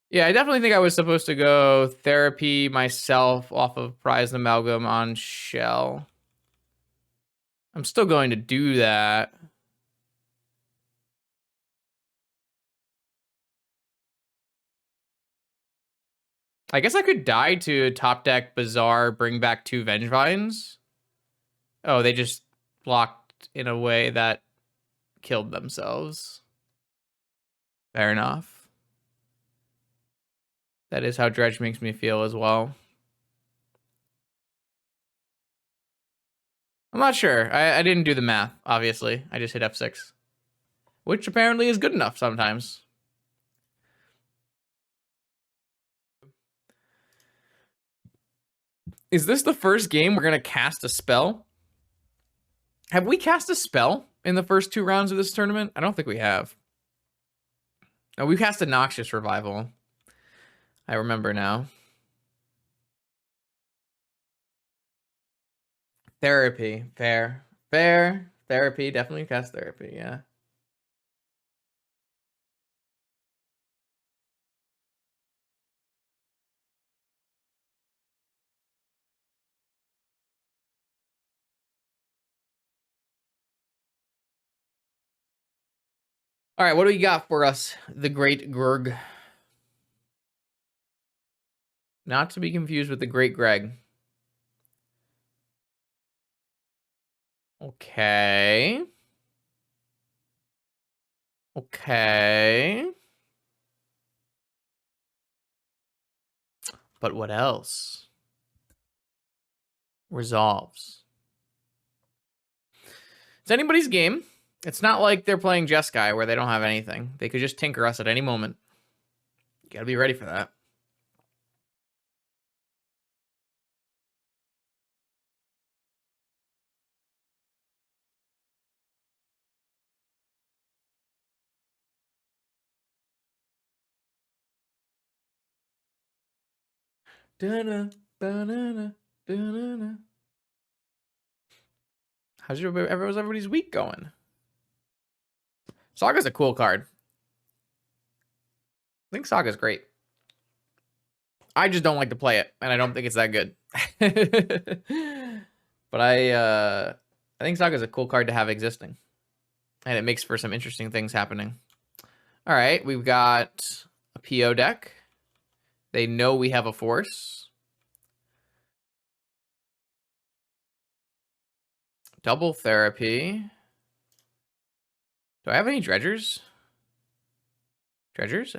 Yeah, I definitely think I was supposed to go therapy myself off of Prize Amalgam on Shell. I'm still going to do that. I guess I could die to top deck Bazaar, bring back 2 Vengevines. Oh, they just blocked in a way that killed themselves. Fair enough. That is how Dredge makes me feel as well. I'm not sure. I didn't do the math, obviously. I just hit F6. Which apparently is good enough sometimes. Is this the first game we're going to cast a spell? Have we cast a spell in the first 2 rounds of this tournament? I don't think we have. No, we cast a Noxious Revival. I remember now. Therapy. Fair. Fair. Therapy. Definitely cast therapy, yeah. All right, what do we got for us, the Great Greg? Not to be confused with the Great Greg. Okay. Okay. But what else? Resolves. It's anybody's game. It's not like they're playing Jeskai where they don't have anything. They could just tinker us at any moment. You gotta be ready for that. Da-na, ba-na-na, da-na-na. How's everybody's week going? Saga's a cool card. I think Saga's great. I just don't like to play it, and I don't think it's that good. But I think Saga's a cool card to have existing. And it makes for some interesting things happening. All right, we've got a PO deck. They know we have a force. Double therapy. Do I have any dredgers? Dredgers?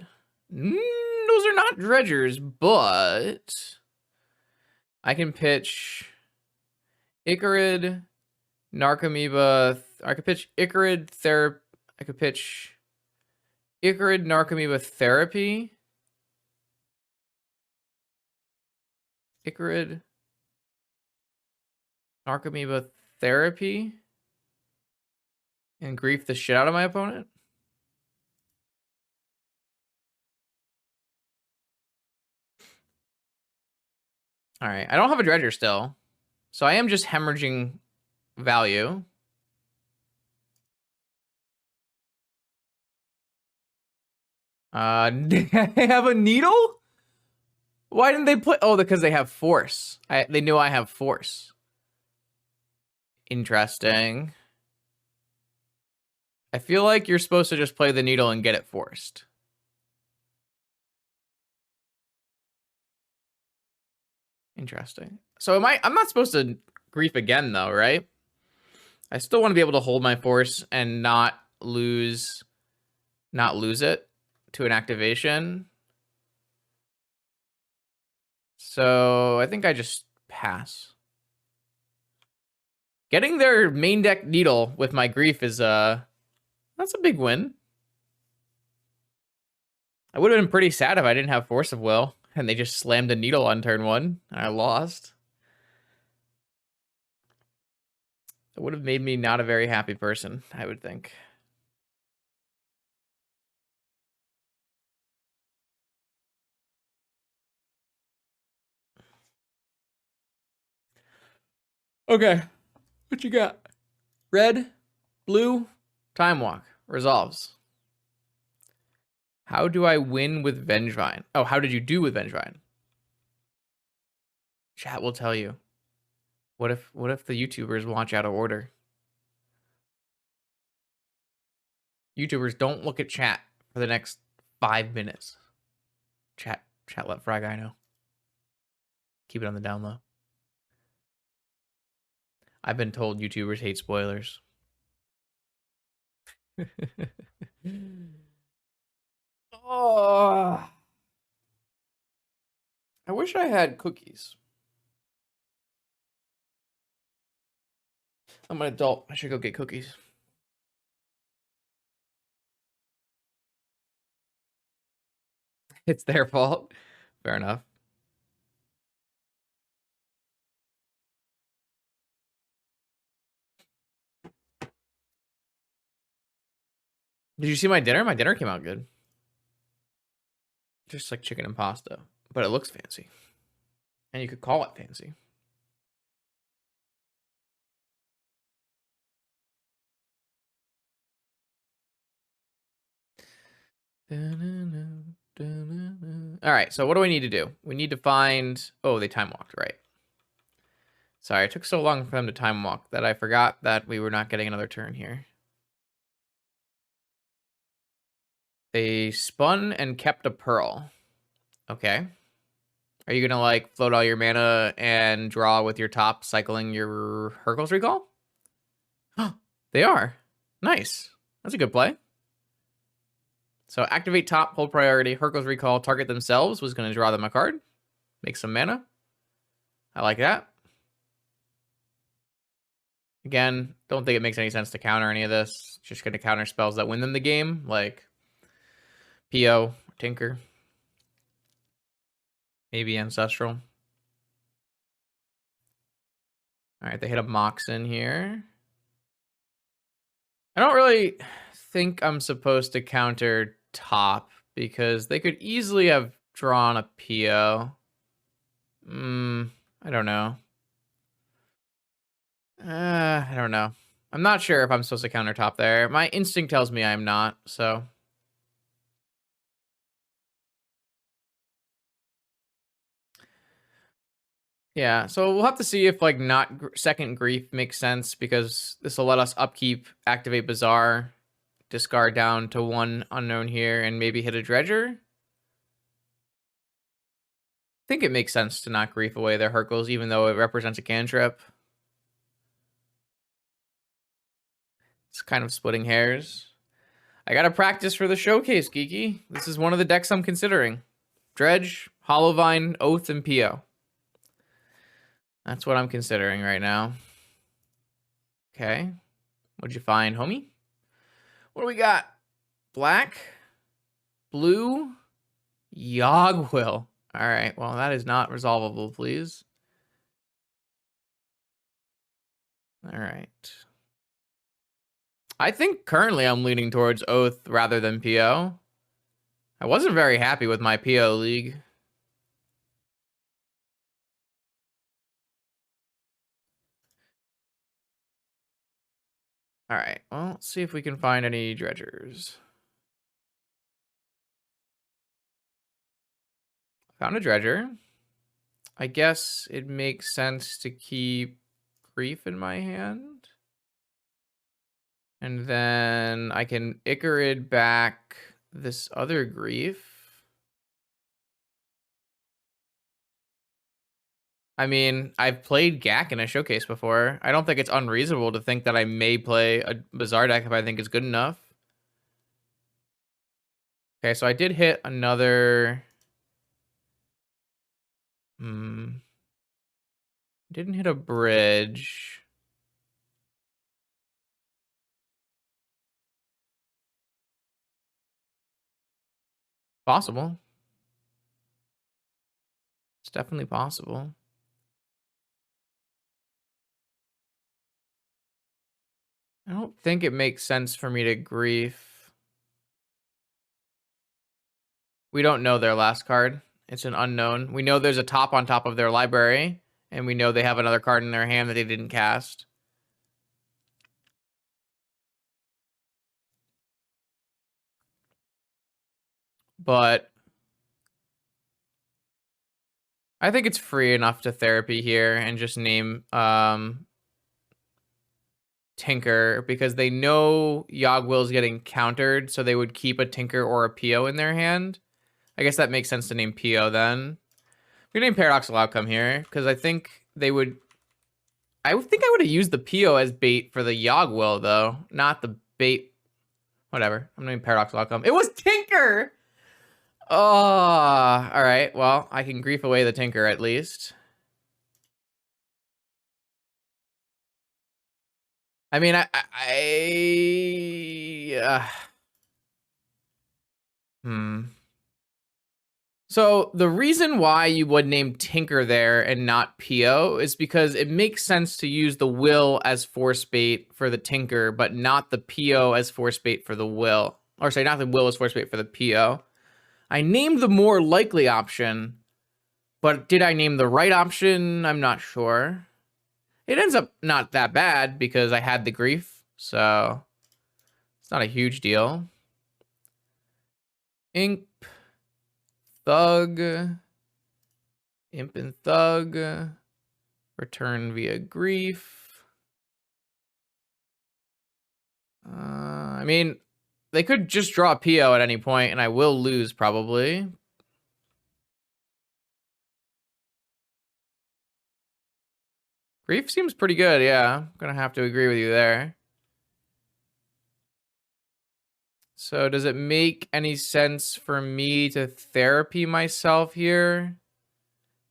Those are not dredgers, but I can pitch Icarid, Narcomoeba. I could pitch Icarid I could pitch Icarid Narcomoeba Therapy. Icarid Narcomoeba Therapy. And grief the shit out of my opponent. All right. I don't have a dredger still. So I am just hemorrhaging value. They have a needle? Why didn't they put... Oh, because they have force. They knew I have force. Interesting. I feel like you're supposed to just play the needle and get it forced. Interesting. So I'm not supposed to grief again though, right? I still want to be able to hold my force and not lose it to an activation. So I think I just pass. Getting their main deck needle with my grief is that's a big win. I would have been pretty sad if I didn't have Force of Will and they just slammed a needle on turn 1 and I lost. It would have made me not a very happy person, I would think. Okay. What you got? Red, blue, Time Walk, resolves. How do I win with Vengevine? Oh, how did you do with Vengevine? Chat will tell you. What if the YouTubers launch out of order? YouTubers, don't look at chat for the next 5 minutes. Chat let Fry Guy know. Keep it on the down low. I've been told YouTubers hate spoilers. Oh, I wish I had cookies. I'm an adult. I should go get cookies. It's their fault. Fair enough. Did you see my dinner? My dinner came out good. Just like chicken and pasta, but it looks fancy. And you could call it fancy. All right, so what do we need to do? We need to find... Oh, they time walked, right. Sorry, it took so long for them to time walk that I forgot that we were not getting another turn here. They spun and kept a pearl. Okay. Are you gonna like float all your mana and draw with your top, cycling your Hurkyl's Recall? They are. Nice. That's a good play. So activate top, hold priority, Hurkyl's Recall, target themselves, was gonna draw them a card. Make some mana. I like that. Again, don't think it makes any sense to counter any of this. Just gonna counter spells that win them the game, like PO, Tinker. Maybe Ancestral. Alright, they hit a Moxen here. I don't really think I'm supposed to counter top because they could easily have drawn a PO. I don't know. I don't know. I'm not sure if I'm supposed to counter top there. My instinct tells me I'm not, so. Yeah, so we'll have to see if like not second grief makes sense because this will let us upkeep, activate Bazaar, discard down to 1 unknown here, and maybe hit a Dredger. I think it makes sense to not grief away their Hurkyl's even though it represents a cantrip. It's kind of splitting hairs. I gotta practice for the showcase, Geeky. This is one of the decks I'm considering. Dredge, Hollowvine, Oath, and PO. That's what I'm considering right now. Okay. What'd you find, homie? What do we got? Black, blue, Yogwill. All right, well, that is not resolvable, please. All right. I think currently I'm leaning towards Oath rather than PO. I wasn't very happy with my PO league. All right, well, let's see if we can find any dredgers. Found a dredger. I guess it makes sense to keep grief in my hand. And then I can Icarid back this other grief. I mean, I've played Gaak in a showcase before. I don't think it's unreasonable to think that I may play a Bazaar deck if I think it's good enough. Okay, so I did hit another... Didn't hit a bridge. Possible. It's definitely possible. I don't think it makes sense for me to grief. We don't know their last card. It's an unknown. We know there's a top on top of their library, and we know they have another card in their hand that they didn't cast. But I think it's free enough to therapy here and just name Tinker because they know Yogwill's getting countered, so they would keep a Tinker or a PO in their hand. I guess that makes sense to name PO then. We name Paradoxical Outcome here because I think they would. I think I would have used the PO as bait for the Yogwill though, not the bait. Whatever. I'm naming Paradoxical Outcome. It was Tinker. Oh, all right. Well, I can grief away the Tinker at least. I mean, So the reason why you would name Tinker there and not PO is because it makes sense to use the Will as force bait for the Tinker, but not the PO as force bait for the Will. Or sorry, not the Will as force bait for the PO. I named the more likely option, but did I name the right option? I'm not sure. It ends up not that bad because I had the grief, so it's not a huge deal. Imp, Thug, Imp and Thug, return via grief. I mean, They could just draw a PO at any point, and I will lose probably. Grief seems pretty good, yeah. I'm gonna have to agree with you there. So does it make any sense for me to therapy myself here?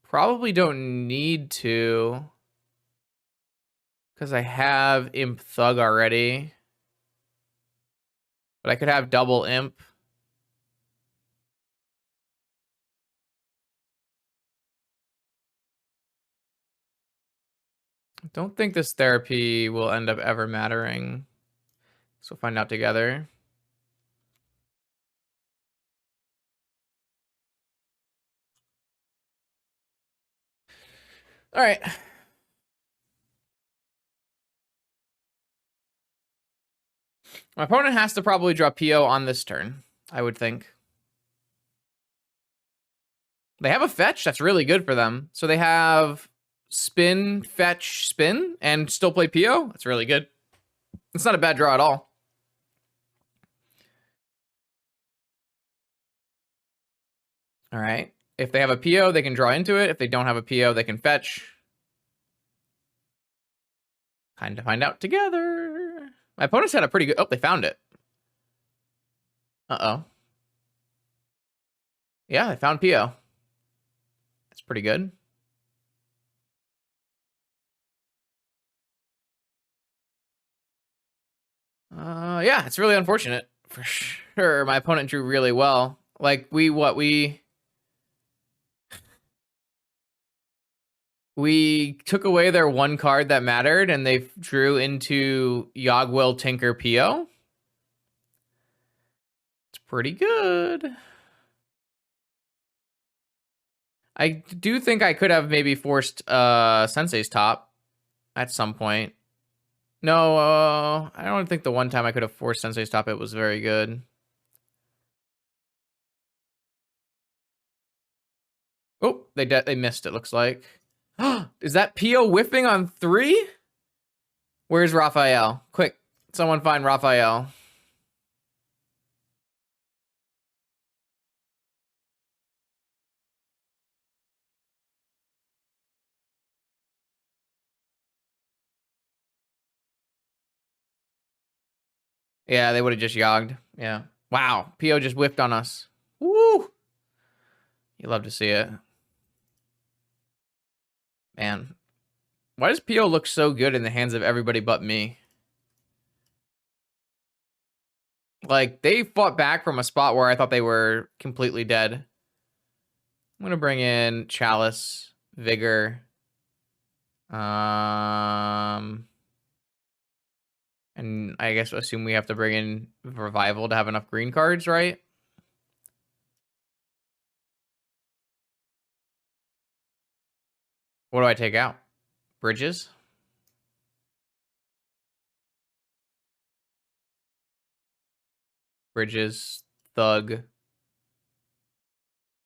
Probably don't need to. Because I have Imp Thug already. But I could have double Imp. I don't think this therapy will end up ever mattering. So we'll find out together. All right. My opponent has to probably draw PO on this turn, I would think. They have a fetch. That's really good for them. So they have spin, fetch, spin, and still play PO. That's really good. It's not a bad draw at all. All right. If they have a PO, they can draw into it. If they don't have a PO, they can fetch. Time to find out together. My opponent's had a pretty good... Oh, they found it. Uh-oh. Yeah, they found PO. That's pretty good. Yeah, it's really unfortunate. For sure, my opponent drew really well. Like, we took away their one card that mattered, and they drew into Yogwill Tinker PO. It's pretty good. I do think I could have maybe forced Sensei's top at some point. No, I don't think the one time I could have forced Sensei's top it was very good. Oh, they missed, it looks like. Is that PO whiffing on 3? Where's Raphael? Quick, someone find Raphael. Yeah, they would have just yogged. Yeah. Wow, PO just whiffed on us. Woo! You love to see it. Man, why does PO look so good in the hands of everybody but me? Like, they fought back from a spot where I thought they were completely dead. I'm going to bring in Chalice, Vigor. And I guess assume we have to bring in Revival to have enough green cards, right? What do I take out? Bridges? Bridges, Thug,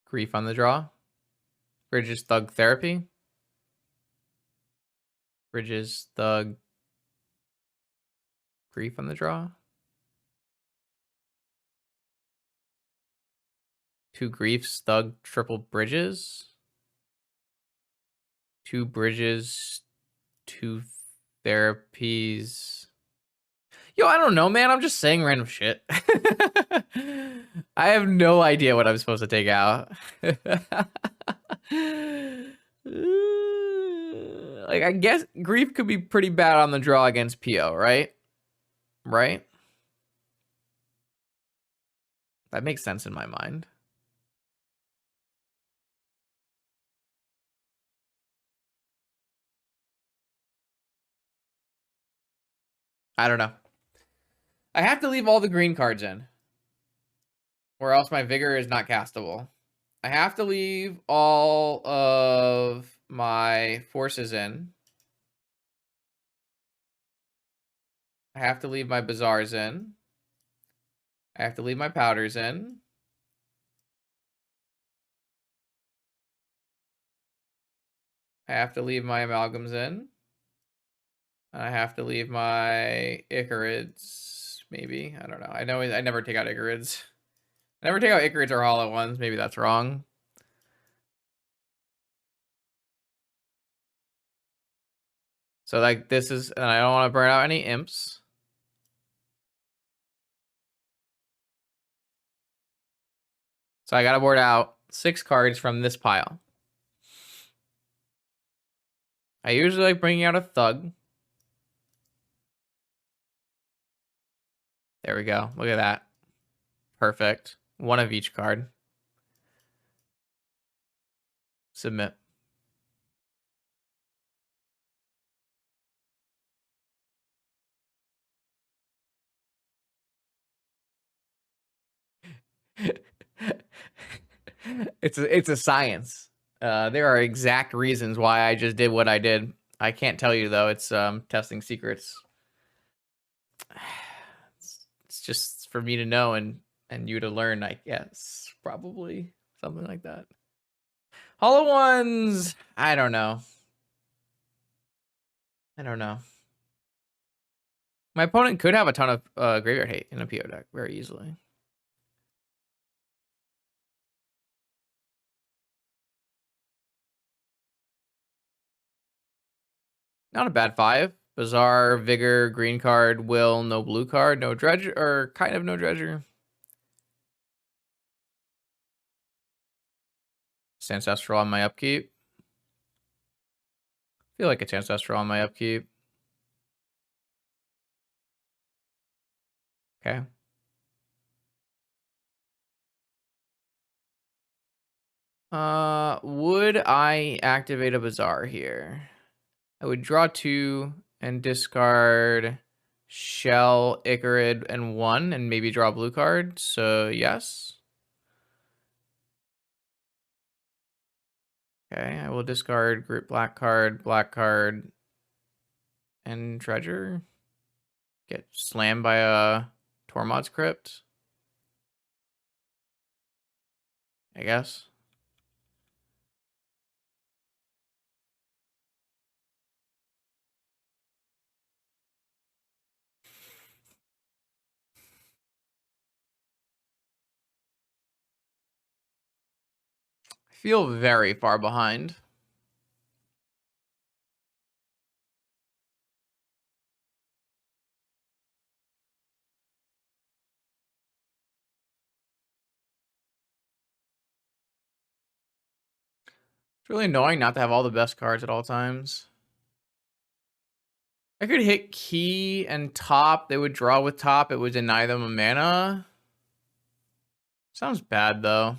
Grief on the draw. Bridges, Thug, Therapy. Bridges, Thug, Grief on the draw. 2 Griefs, Thug, triple Bridges. 2 Bridges, 2 Therapies. Yo, I don't know, man. I'm just saying random shit. I have no idea what I'm supposed to take out. Like, I guess Grief could be pretty bad on the draw against PO, right? Right? That makes sense in my mind. I don't know. I have to leave all the green cards in, or else my Vigor is not castable. I have to leave all of my forces in. I have to leave my Bazaars in. I have to leave my powders in. I have to leave my amalgams in. I have to leave my Icarids maybe. I don't know. I know I never take out Icarids. I never take out Icarids or Hollow ones. Maybe that's wrong. So like this is, and I don't want to burn out any imps. So I got to board out 6 cards from this pile. I usually like bringing out a Thug. There we go. Look at that. Perfect. One of each card. Submit. It's a science. There are exact reasons why I just did what I did. I can't tell you though. It's testing secrets. It's just for me to know and you to learn, I guess. Probably something like that. Hollow ones. I don't know. I don't know. My opponent could have a ton of graveyard hate in a PO deck very easily. Not a bad 5. Bazaar, Vigor, green card, Will, no blue card, no Dredge, or kind of no Dredger. Ancestral on my upkeep. Feel like it's Ancestral on my upkeep. Okay. Would I activate a Bazaar here? I would draw 2 and discard Shell, Icarid, and 1, and maybe draw a blue card. So yes. Okay, I will discard group black card, and Dredger. Get slammed by a Tormod's Crypt, I guess. I feel very far behind. It's really annoying not to have all the best cards at all times. I could hit key and top. They would draw with top. It would deny them a mana. Sounds bad, though.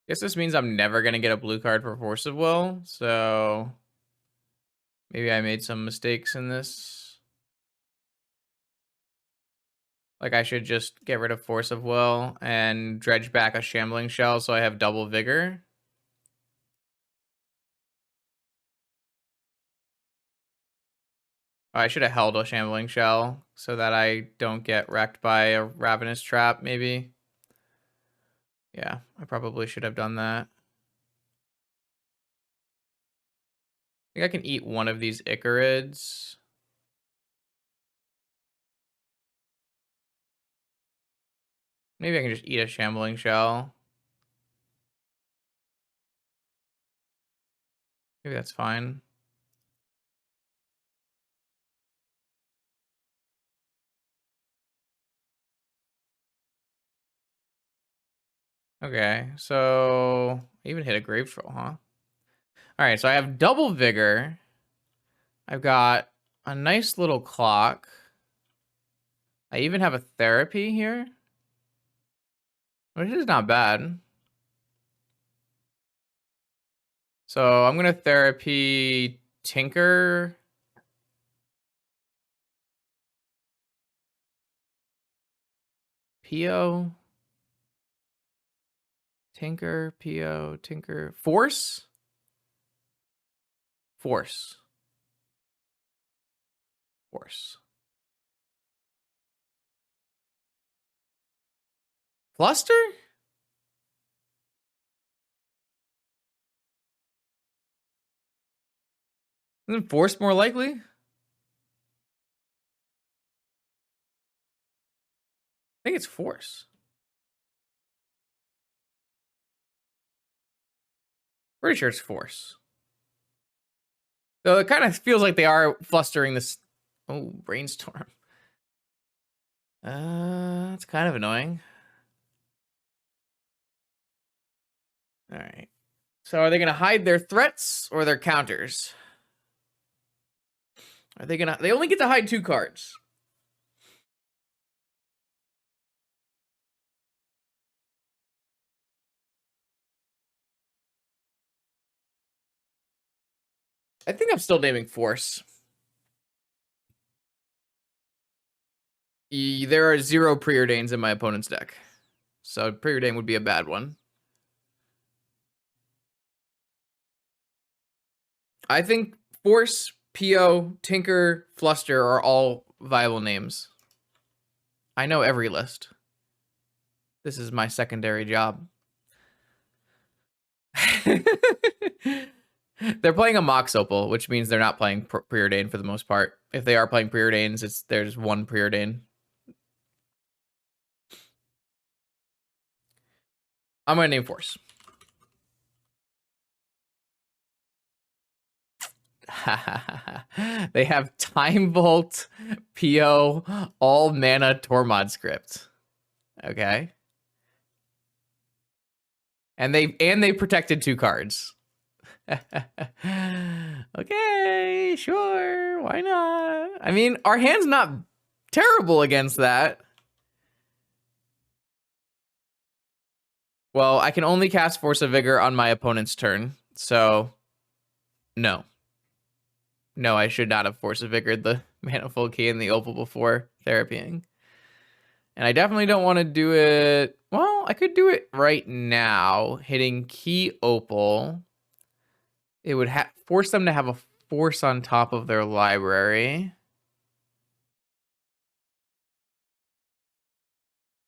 Guess this means I'm never going to get a blue card for Force of Will, so maybe I made some mistakes in this. Like, I should just get rid of Force of Will and dredge back a Shambling Shell so I have double Vigor. I should have held a Shambling Shell so that I don't get wrecked by a Ravenous Trap, maybe. Yeah, I probably should have done that. I think I can eat one of these Icarids. Maybe I can just eat a Shambling Shell. Maybe that's fine. Okay, so I even hit a Grave Troll, huh? All right, so I have double Vigor. I've got a nice little clock. I even have a therapy here, which is not bad. So I'm gonna therapy Tinker. PO. Tinker, PO, Tinker. Force? Force. Force. Fluster? Isn't Force more likely? I think it's Force. Pretty sure it's Force. Though it kind of feels like they are flustering this. Oh, Brainstorm. It's kind of annoying. All right. So are they going to hide their threats or their counters? Are they going to... They only get to hide 2 cards. I think I'm still naming Force. There are 0 Preordains in my opponent's deck. So Preordain would be a bad one. I think Force, PO, Tinker, Fluster are all viable names. I know every list. This is my secondary job. They're playing a Mox Opal, which means they're not playing Preordain for the most part. If they are playing Preordains, there's 1 Preordain. I'm going to name Force. They have Time Vault, PO, all mana Tormod script. Okay. And they protected 2 cards. Okay, sure. Why not? I mean, our hand's not terrible against that. Well, I can only cast Force of Vigor on my opponent's turn, so no. No, I should not have Force of Vigor the Manifold Key and the Opal before therapying. And I definitely don't want to do it... Well, I could do it right now, hitting Key Opal. It would force them to have a Force on top of their library.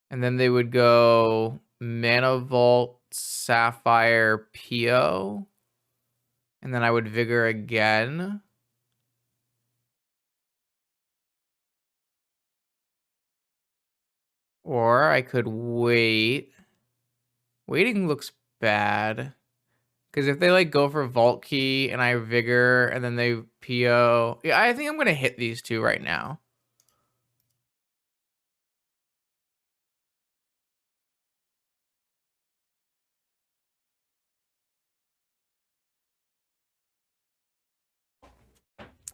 And then they would go Mana Vault, Sapphire, PO. And then I would Vigor again. Or I could wait. Waiting looks bad. Because if they like go for Vault Key and I Vigor and then they PO. Yeah, I think I'm going to hit these 2 right now.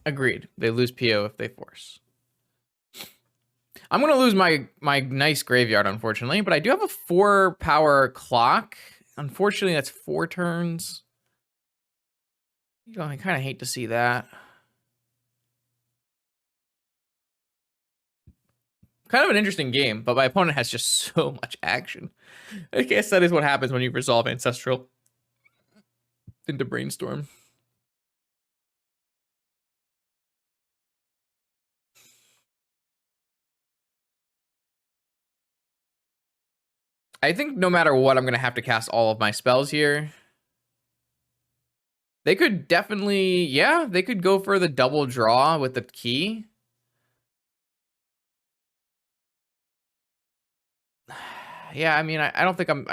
Agreed. They lose PO if they force. I'm going to lose my nice graveyard, unfortunately, but I do have a 4 power clock. Unfortunately, that's 4 turns. I kind of hate to see that. Kind of an interesting game, but my opponent has just so much action. I guess that is what happens when you resolve Ancestral into Brainstorm. I think no matter what, I'm going to have to cast all of my spells here. They could definitely, yeah, they could go for the double draw with the key. Yeah, I mean, I don't think I'm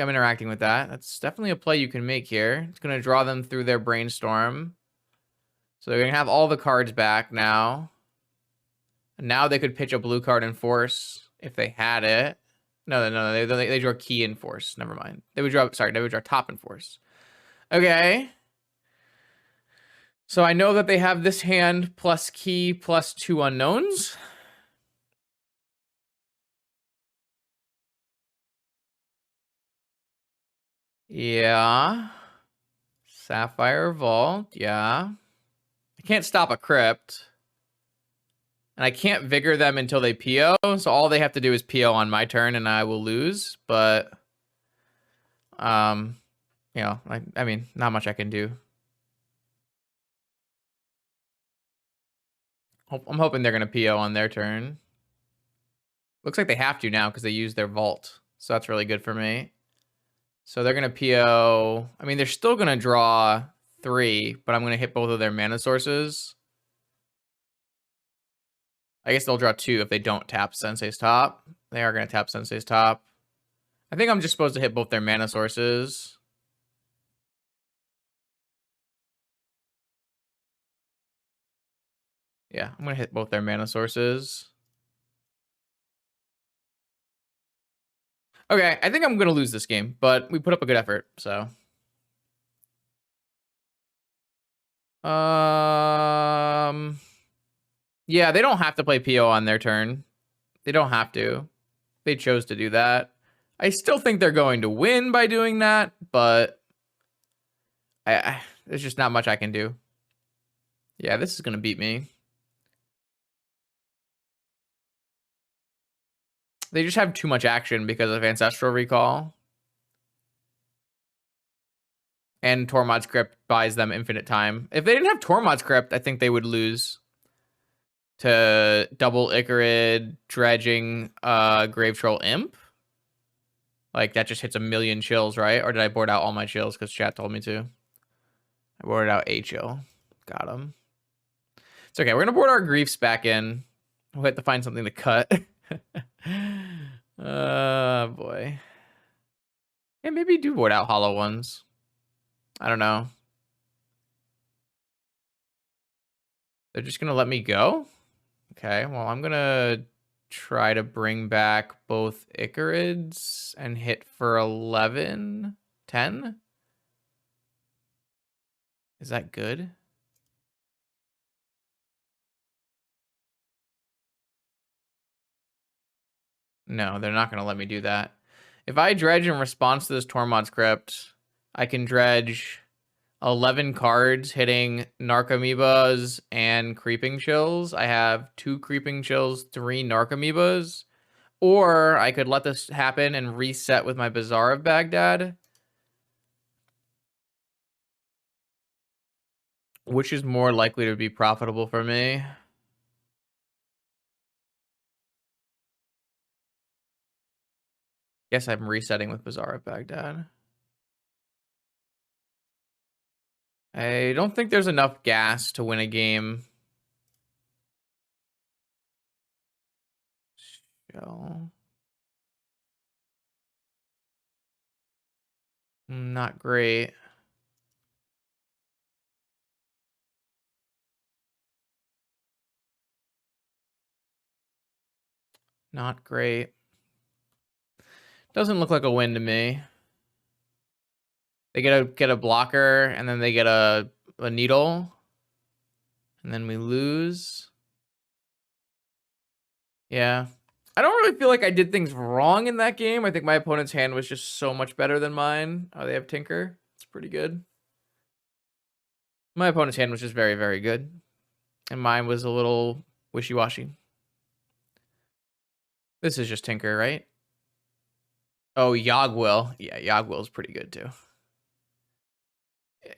interacting with that. That's definitely a play you can make here. It's going to draw them through their Brainstorm. So they're going to have all the cards back now. And now they could pitch a blue card in Force if they had it. No, they draw key in Force. Never mind. They would draw top in Force. Okay. So I know that they have this hand plus key plus 2 unknowns. Yeah. Sapphire Vault, yeah. I can't stop a Crypt. And I can't Vigor them until they PO, so all they have to do is PO on my turn and I will lose, but you know, I mean, not much I can do. I'm hoping they're gonna PO on their turn. Looks like they have to now because they use their vault. So that's really good for me. So they're gonna PO. I mean, they're still gonna draw 3, but I'm gonna hit both of their mana sources. I guess they'll draw 2 if they don't tap Sensei's top. They are gonna tap Sensei's top. I think I'm just supposed to hit both their mana sources. Yeah, I'm gonna hit both their mana sources. Okay, I think I'm gonna lose this game, but we put up a good effort, so. Yeah, they don't have to play PO on their turn. They don't have to. They chose to do that. I still think they're going to win by doing that, but there's just not much I can do. Yeah, this is gonna beat me. They just have too much action because of Ancestral Recall. And Tormod's Crypt buys them infinite time. If they didn't have Tormod's Crypt, I think they would lose to double Icarid, dredging, Grave Troll Imp. Like, that just hits a million chills, right? Or did I board out all my chills because chat told me to? I boarded out a chill. Got him. It's okay. We're going to board our griefs back in. We'll have to find something to cut. Boy. Yeah, maybe do board out hollow ones. I don't know. They're just going to let me go? Okay, well, I'm going to try to bring back both Icarids and hit for 11, 10. Is that good? No, they're not going to let me do that. If I dredge in response to this Tormod's Crypt, I can dredge 11 cards hitting Narcomoebas and Creeping Chills. I have 2 Creeping Chills, 3 Narcomoebas. Or I could let this happen and reset with my Bazaar of Baghdad. Which is more likely to be profitable for me? Guess I'm resetting with Bazaar of Baghdad. I don't think there's enough gas to win a game. Shell. Not great. Not great. Doesn't look like a win to me. They get a blocker, and then they get a needle. And then we lose. Yeah. I don't really feel like I did things wrong in that game. I think my opponent's hand was just so much better than mine. Oh, they have Tinker. It's pretty good. My opponent's hand was just very, very good. And mine was a little wishy-washy. This is just Tinker, right? Oh, Yogwill. Yeah, Yogwill is pretty good, too.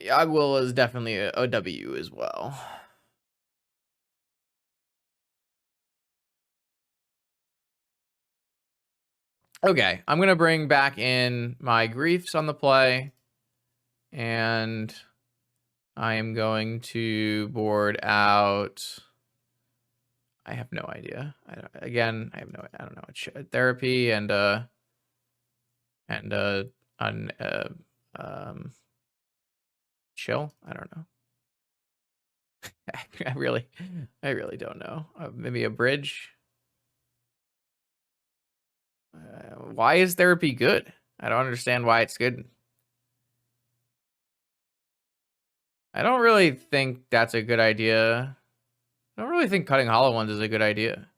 Yeah, Yogwill is definitely a W as well. Okay, I'm going to bring back in my Griefs on the play. And I am going to board out... I have no idea. I don't know. Therapy and chill. I don't know. I really don't know. Maybe a bridge. Why is therapy good? I don't understand why it's good. I don't really think that's a good idea. I don't really think cutting hollow ones is a good idea.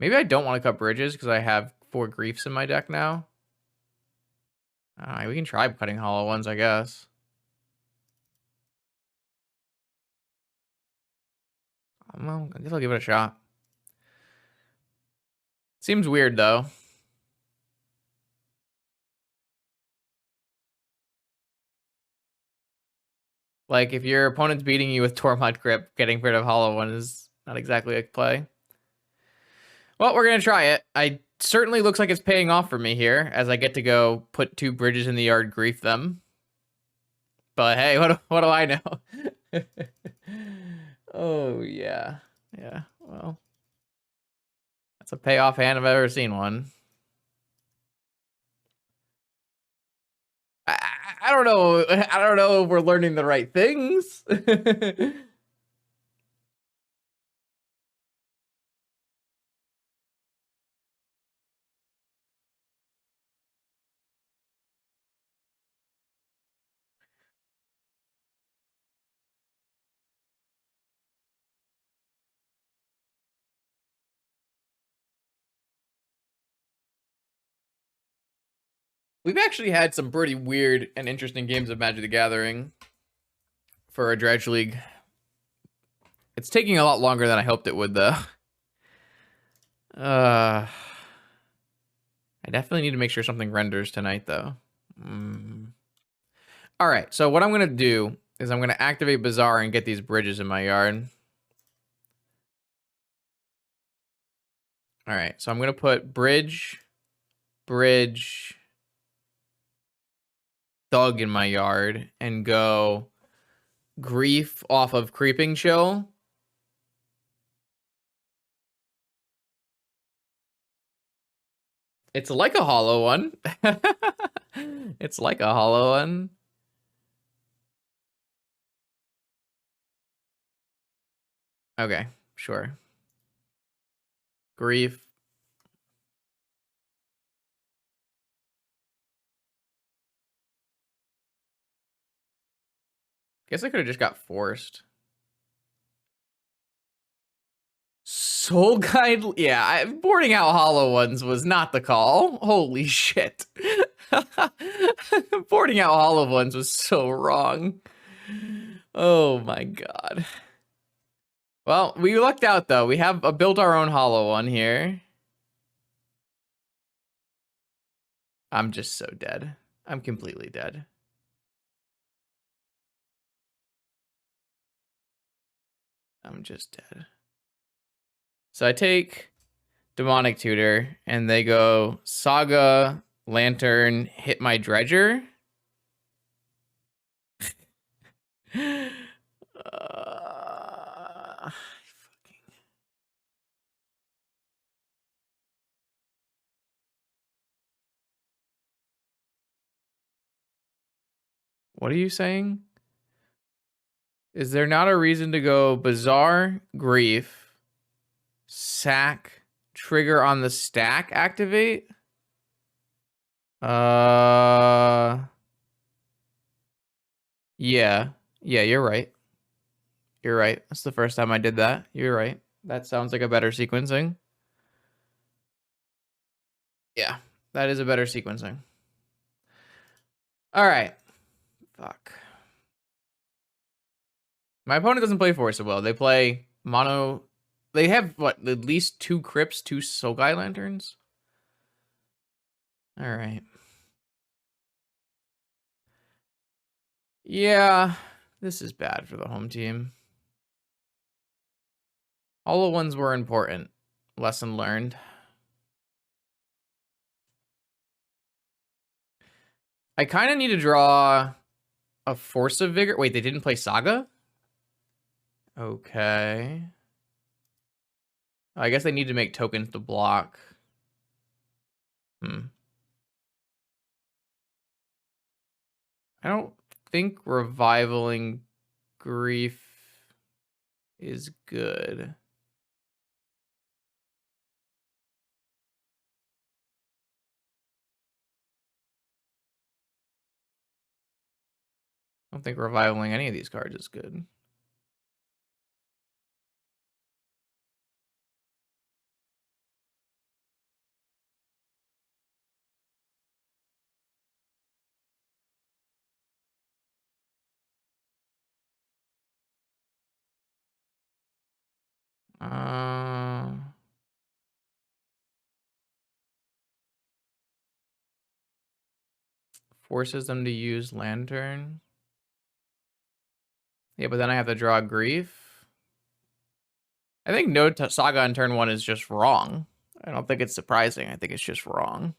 Maybe I don't want to cut bridges because I have 4 griefs in my deck now. We can try cutting hollow ones, I guess. Well, I guess I'll give it a shot. Seems weird, though. Like, if your opponent's beating you with Tormod Grip, getting rid of Hollow One is not exactly a play. Well, we're going to try it. I certainly looks like it's paying off for me here, as I get to go put 2 bridges in the yard, grief them. But hey, what do I know? Oh, yeah. Yeah, well. That's a payoff hand if I've ever seen one. I don't know. I don't know if we're learning the right things. We've actually had some pretty weird and interesting games of Magic the Gathering for a Dredge League. It's taking a lot longer than I hoped it would, though. I definitely need to make sure something renders tonight, though. All right, so what I'm going to do is I'm going to activate Bazaar and get these bridges in my yard. All right, so I'm going to put bridge, thug in my yard and go grief off of creeping chill. It's like a hollow one. It's like a hollow one. Okay, sure. Grief. Guess I could have just got forced. Soul Guide. Yeah, boarding out hollow ones was not the call. Holy shit. Boarding out hollow ones was so wrong. Oh my god. Well, we lucked out though. We have built our own hollow one here. I'm just so dead. I'm completely dead. I'm just dead. So I take Demonic Tutor, and they go Saga, Lantern, hit my Dredger. What are you saying? Is there not a reason to go Bazaar, Grief, Sack, trigger on the stack, activate? Yeah. Yeah, you're right. You're right. That's the first time I did that. You're right. That sounds like a better sequencing. Yeah, that is a better sequencing. All right. Fuck. My opponent doesn't play Force well. They play mono. They have, what, at least 2 Crypts, 2 Sogai Lanterns? All right. Yeah, this is bad for the home team. All the ones were important. Lesson learned. I kind of need to draw a Force of Vigor. Wait, they didn't play Saga? Okay. I guess they need to make tokens to block. I don't think Revivaling Grief is good. I don't think Revivaling any of these cards is good. Forces them to use Lantern. Yeah, but then I have to draw Grief. I think no Saga on turn 1 is just wrong. I don't think it's surprising. I think it's just wrong.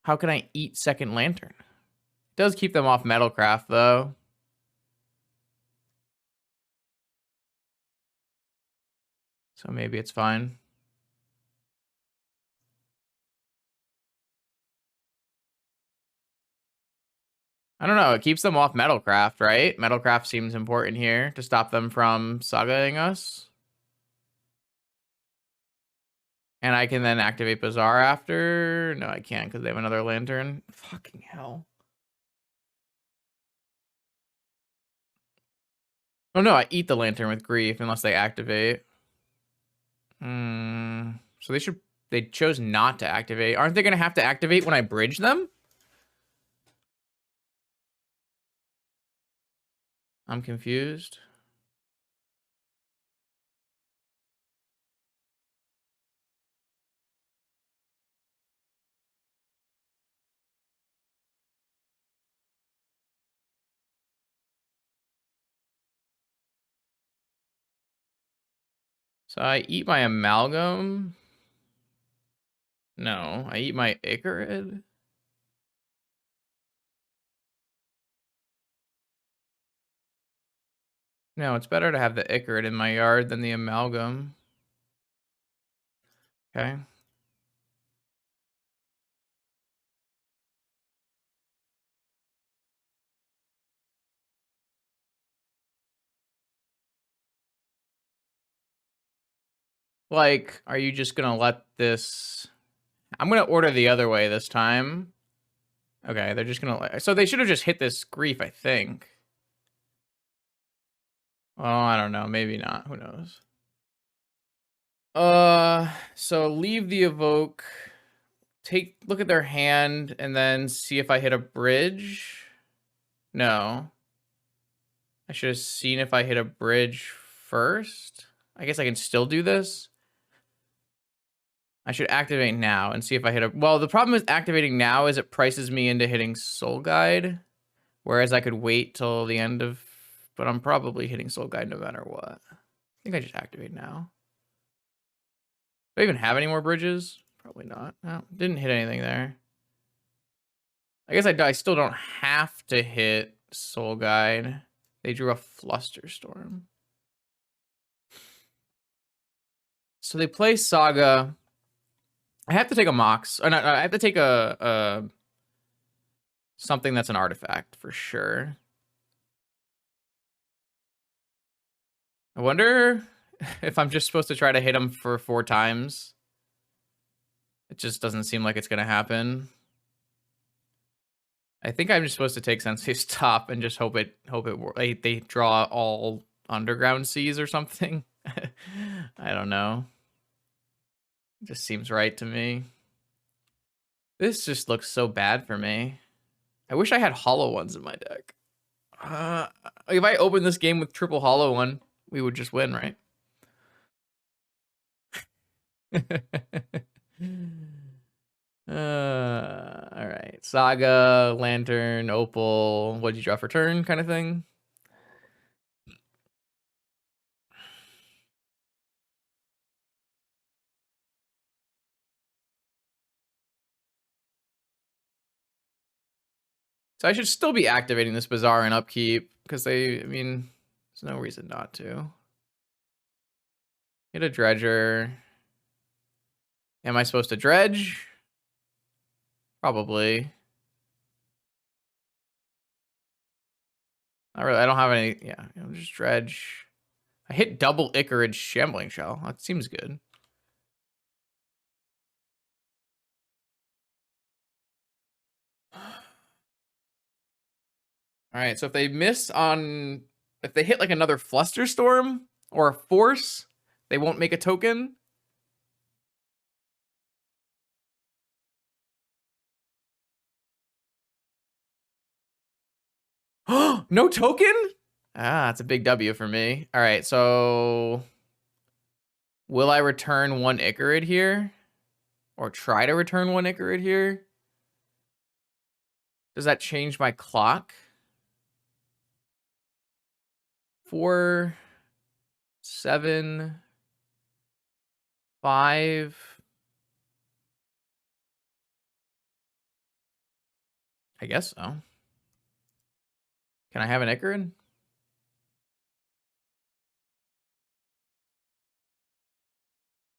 How can I eat second Lantern? It does keep them off Metalcraft, though. So maybe it's fine. I don't know. It keeps them off Metalcraft, right? Metalcraft seems important here to stop them from Sagaing us. And I can then activate Bazaar after. No, I can't because they have another Lantern. Fucking hell. Oh no, I eat the Lantern with Grief unless they activate. So they chose not to activate. Aren't they going to have to activate when I bridge them? I'm confused. So I eat my Amalgam. No, I eat my Icarid. No, it's better to have the Icarid in my yard than the Amalgam. Okay. Like, are you just gonna let this... I'm gonna order the other way this time. Okay, they're just gonna... So they should have just hit this Grief, I think. Oh, I don't know. Maybe not. Who knows? So leave the evoke. Look at their hand and then see if I hit a bridge. No. I should have seen if I hit a bridge first. I guess I can still do this. I should activate now and see if I hit a... Well, the problem with activating now is it prices me into hitting Soul Guide. Whereas I could wait till the end of... But I'm probably hitting Soul Guide no matter what. I think I just activate now. Do I even have any more bridges? Probably not. No, didn't hit anything there. I guess I still don't have to hit Soul Guide. They drew a Flusterstorm. So they play Saga. I have to take a Mox. Or not, I have to take a something that's an artifact for sure. I wonder if I'm just supposed to try to hit him for 4 times. It just doesn't seem like it's going to happen. I think I'm just supposed to take Sensei's top and just hope they draw all Underground Seas or something. I don't know. It just seems right to me. This just looks so bad for me. I wish I had hollow ones in my deck. If I open this game with triple hollow one, we would just win, right? All right. Saga, Lantern, Opal. What'd you draw for turn kind of thing? So I should still be activating this Bazaar and upkeep because I mean, there's no reason not to. Hit a Dredger. Am I supposed to Dredge? Probably. Not really. I don't have any. Yeah, I'll just Dredge. I hit double Icarid Shambling Shell. That seems good. All right, so if they miss on... If they hit like another Flusterstorm or a Force, they won't make a token. No token? Ah, it's a big W for me. All right, so... Will I return 1 Icarid here? Or try to return 1 Icarid here? Does that change my clock? 4, 7, 5. I guess so. Can I have an Icarid?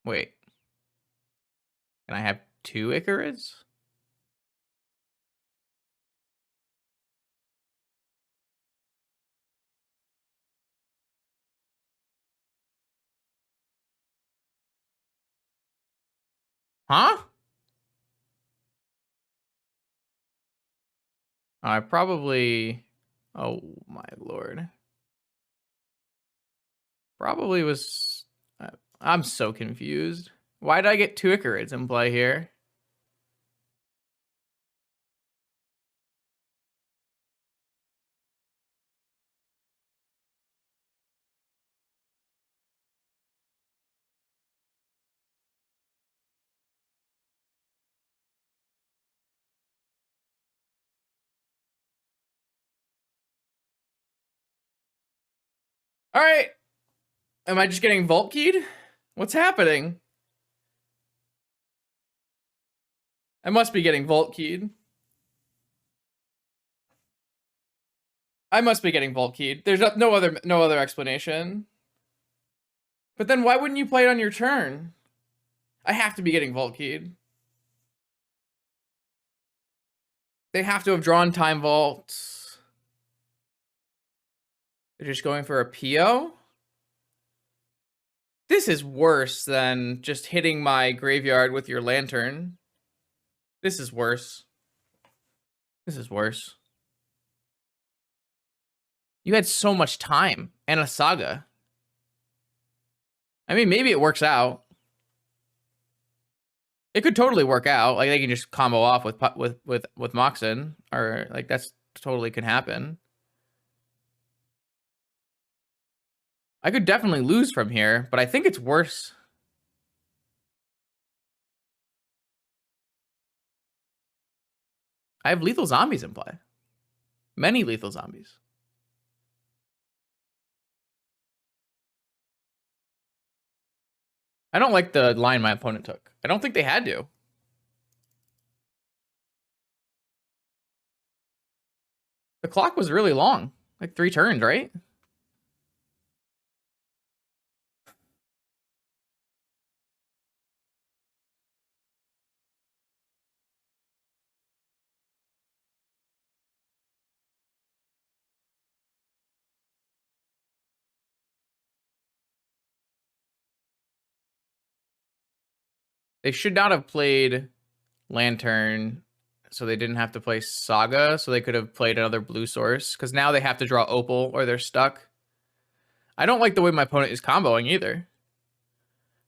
Wait. Can I have 2 Icarids? Huh? I probably... Oh my lord. Probably was... I'm so confused. Why did I get 2 Icarids in play here? All right. Am I just getting vault keyed? What's happening? I must be getting vault keyed. I must be getting vault keyed. There's no other explanation. But then why wouldn't you play it on your turn? I have to be getting vault keyed. They have to have drawn time vaults. They're just going for a PO? This is worse than just hitting my graveyard with your lantern. This is worse. This is worse. You had so much time and a saga. I mean, maybe it works out. It could totally work out. Like they can just combo off with Moxen, or like that's totally can happen. I could definitely lose from here, but I think it's worse. I have lethal zombies in play. Many lethal zombies. I don't like the line my opponent took. I don't think they had to. The clock was really long. Like 3 turns, right? They should not have played Lantern, so they didn't have to play Saga, so they could have played another blue source, because now they have to draw Opal or they're stuck. I don't like the way my opponent is comboing either.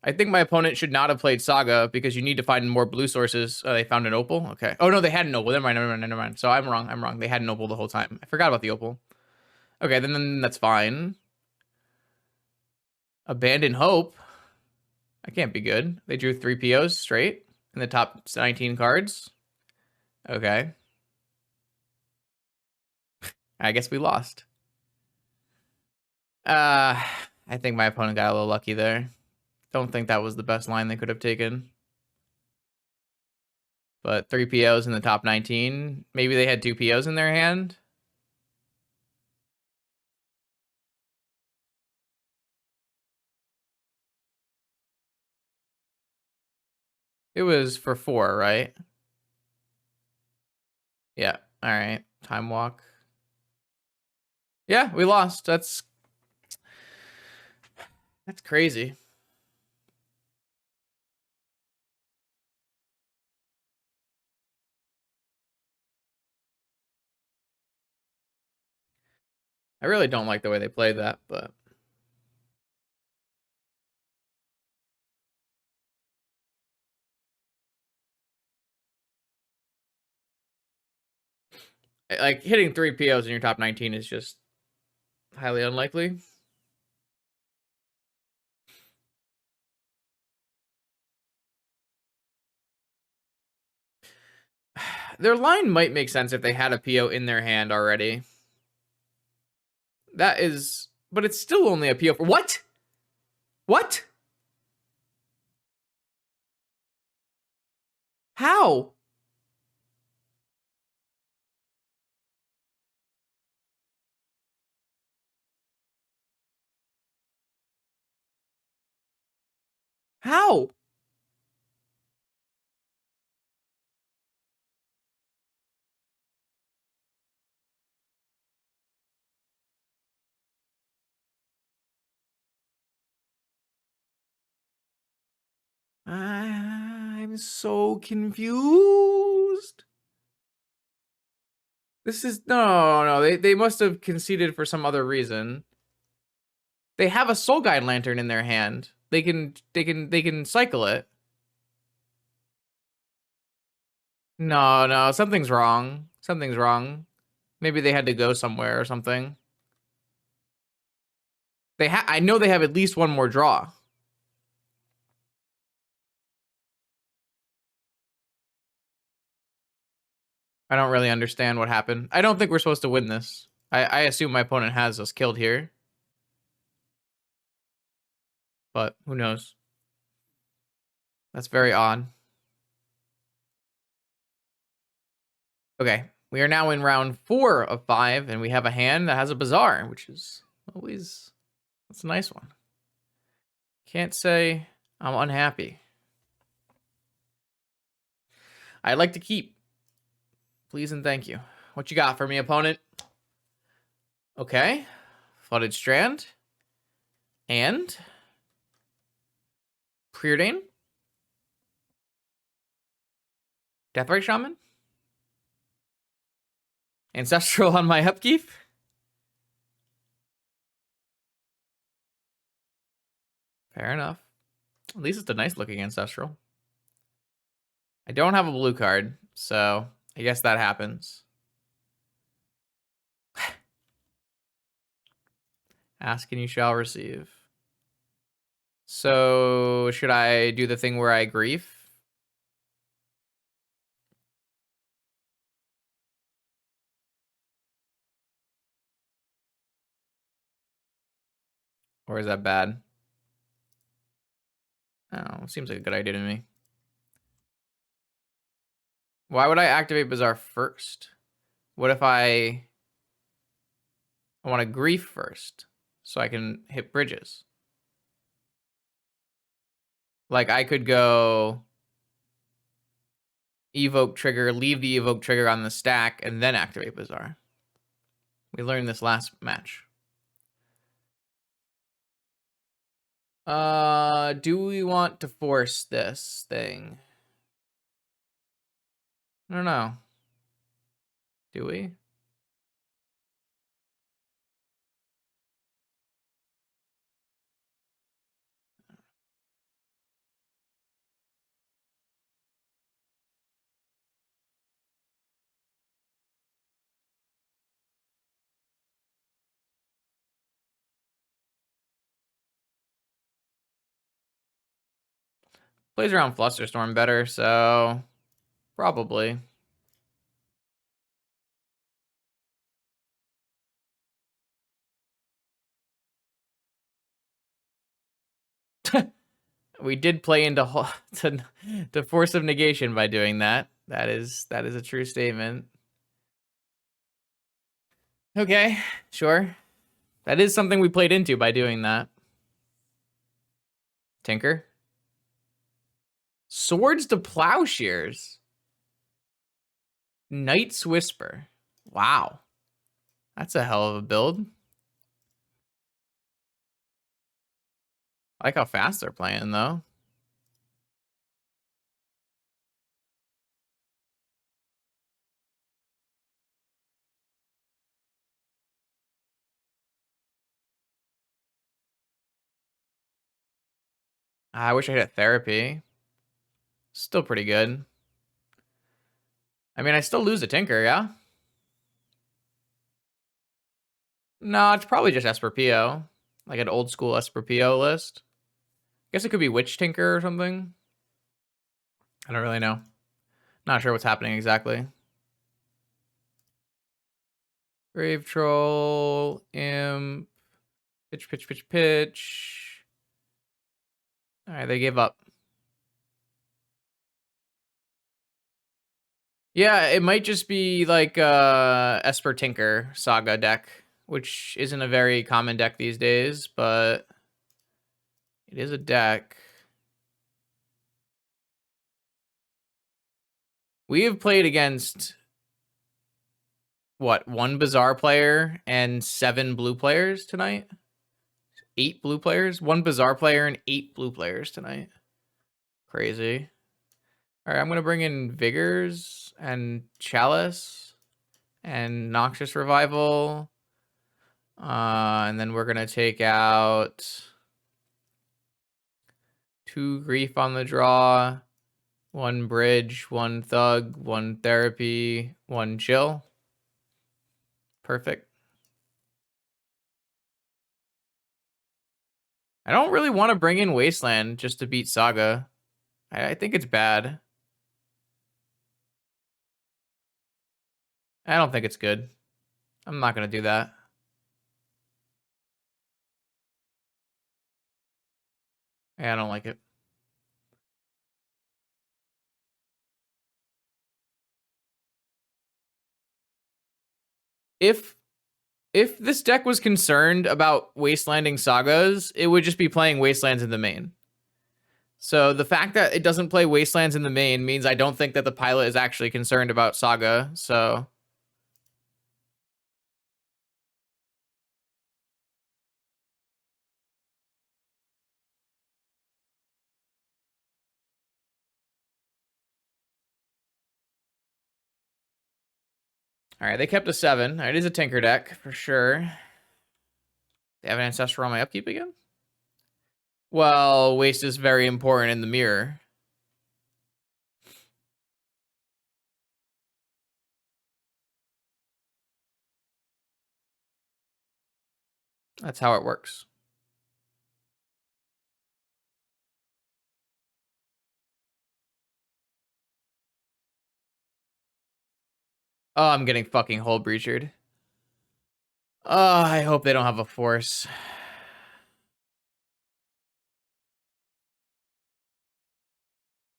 I think my opponent should not have played Saga because you need to find more blue sources. Oh, they found an Opal? Okay. Oh, no, they had an Opal. Never mind. So I'm wrong. They had an Opal the whole time. I forgot about the Opal. Okay, then that's fine. Abandon Hope. I can't be good. They drew 3 POs straight in the top 19 cards. Okay. I guess we lost. I think my opponent got a little lucky there. Don't think that was the best line they could have taken. But 3 POs in the top 19. Maybe they had 2 POs in their hand. It was for 4, right? Yeah. All right. Time walk. Yeah, we lost. That's crazy. I really don't like the way they played that, but like hitting 3 POs in your top 19 is just highly unlikely. Their line might make sense if they had a PO in their hand already. That is But it's still only a PO4. What? What? How? How? I'm so confused. This is no. They must have conceded for some other reason. They have a Soul Guide Lantern in their hand. They can cycle it. No, something's wrong. Something's wrong. Maybe they had to go somewhere or something. I know they have at least one more draw. I don't really understand what happened. I don't think we're supposed to win this. I assume my opponent has us killed here. But who knows? That's very odd. Okay, we are now in round 4 of 5, and we have a hand that has a Bazaar, which is always... That's a nice one. Can't say I'm unhappy. I'd like to keep. Please and thank you. What you got for me, opponent? Okay. Flooded Strand. And... Preordain. Deathrite Shaman. Ancestral on my upkeep. Fair enough. At least it's a nice looking Ancestral. I don't have a blue card, so I guess that happens. Ask and you shall receive. So should I do the thing where I grief? Or is that bad? Oh, seems like a good idea to me. Why would I activate Bazaar first? What if I want to grief first so I can hit bridges? Like I could go evoke trigger, leave the evoke trigger on the stack, and then activate Bazaar. We learned this last match. Do we want to force this thing? I don't know. Do we? Plays around Flusterstorm better, so probably. We did play into to Force of Negation by doing that. That is a true statement. Okay, sure. That is something we played into by doing that. Tinker. Swords to Plowshares. Knight's Whisper. Wow. That's a hell of a build. I like how fast they're playing, though. I wish I had therapy. Still pretty good. I mean, I still lose a Tinker, yeah? No, it's probably just Esper PO. Like an old school Esper PO list. Guess it could be Witch Tinker or something. I don't really know. Not sure what's happening exactly. Grave Troll, Imp. Pitch, pitch, pitch, pitch. All right, they gave up. Yeah, it might just be like Esper Tinker Saga deck, which isn't a very common deck these days, but it is a deck. We have played against what, 1 Bazaar player and 7 blue players tonight? 8 blue players? 1 Bazaar player and 8 blue players tonight. Crazy. All right, I'm going to bring in Vigors and Chalice and Noxious Revival. And then we're going to take out 2 Grief on the draw, 1 Bridge, 1 Thug, 1 Therapy, 1 Chill. Perfect. I don't really want to bring in Wasteland just to beat Saga. I think it's bad. I don't think it's good. I'm not going to do that. Yeah, I don't like it. If this deck was concerned about wastelanding Sagas, it would just be playing Wastelands in the main. So the fact that it doesn't play Wastelands in the main means I don't think that the pilot is actually concerned about Saga, so... All right, they kept a 7. All right, it is a Tinker deck, for sure. They have an Ancestral on my upkeep again? Well, waste is very important in the mirror. That's how it works. Oh, I'm getting fucking Hull Breachered. Oh, I hope they don't have a force.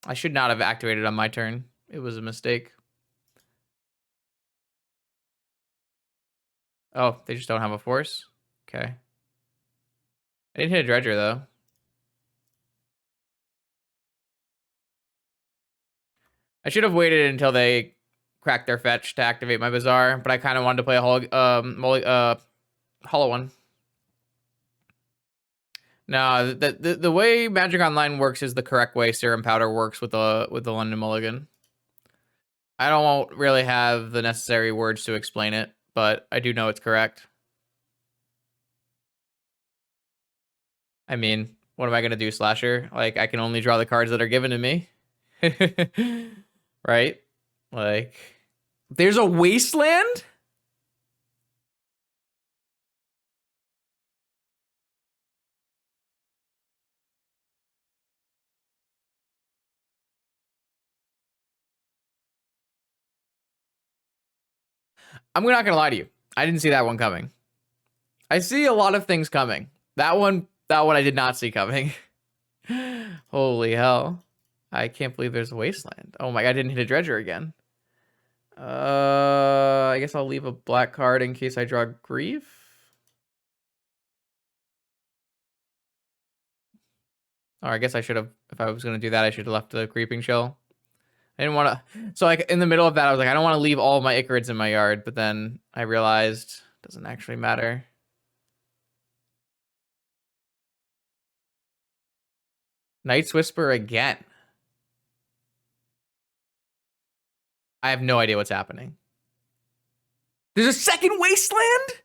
I should not have activated on my turn. It was a mistake. Oh, they just don't have a force? Okay. I didn't hit a Dredger, though. I should have waited until they cracked their fetch to activate my Bazaar, but I kind of wanted to play a hollow one. No, the way Magic Online works is the correct way Serum Powder works with the London Mulligan. I don't really have the necessary words to explain it, but I do know it's correct. I mean, what am I going to do, Slasher? Like, I can only draw the cards that are given to me. Right? Like, there's a Wasteland? I'm not going to lie to you. I didn't see that one coming. I see a lot of things coming. That one I did not see coming. Holy hell. I can't believe there's a Wasteland. Oh my god, I didn't hit a Dredger again. I guess I'll leave a black card in case I draw Grief. Or I guess I should have, if I was going to do that, I should have left the Creeping Shell. I didn't want to, so like in the middle of that, I was like, I don't want to leave all of my Icarids in my yard, but then I realized it doesn't actually matter. Night's Whisper again. I have no idea what's happening. There's a second Wasteland?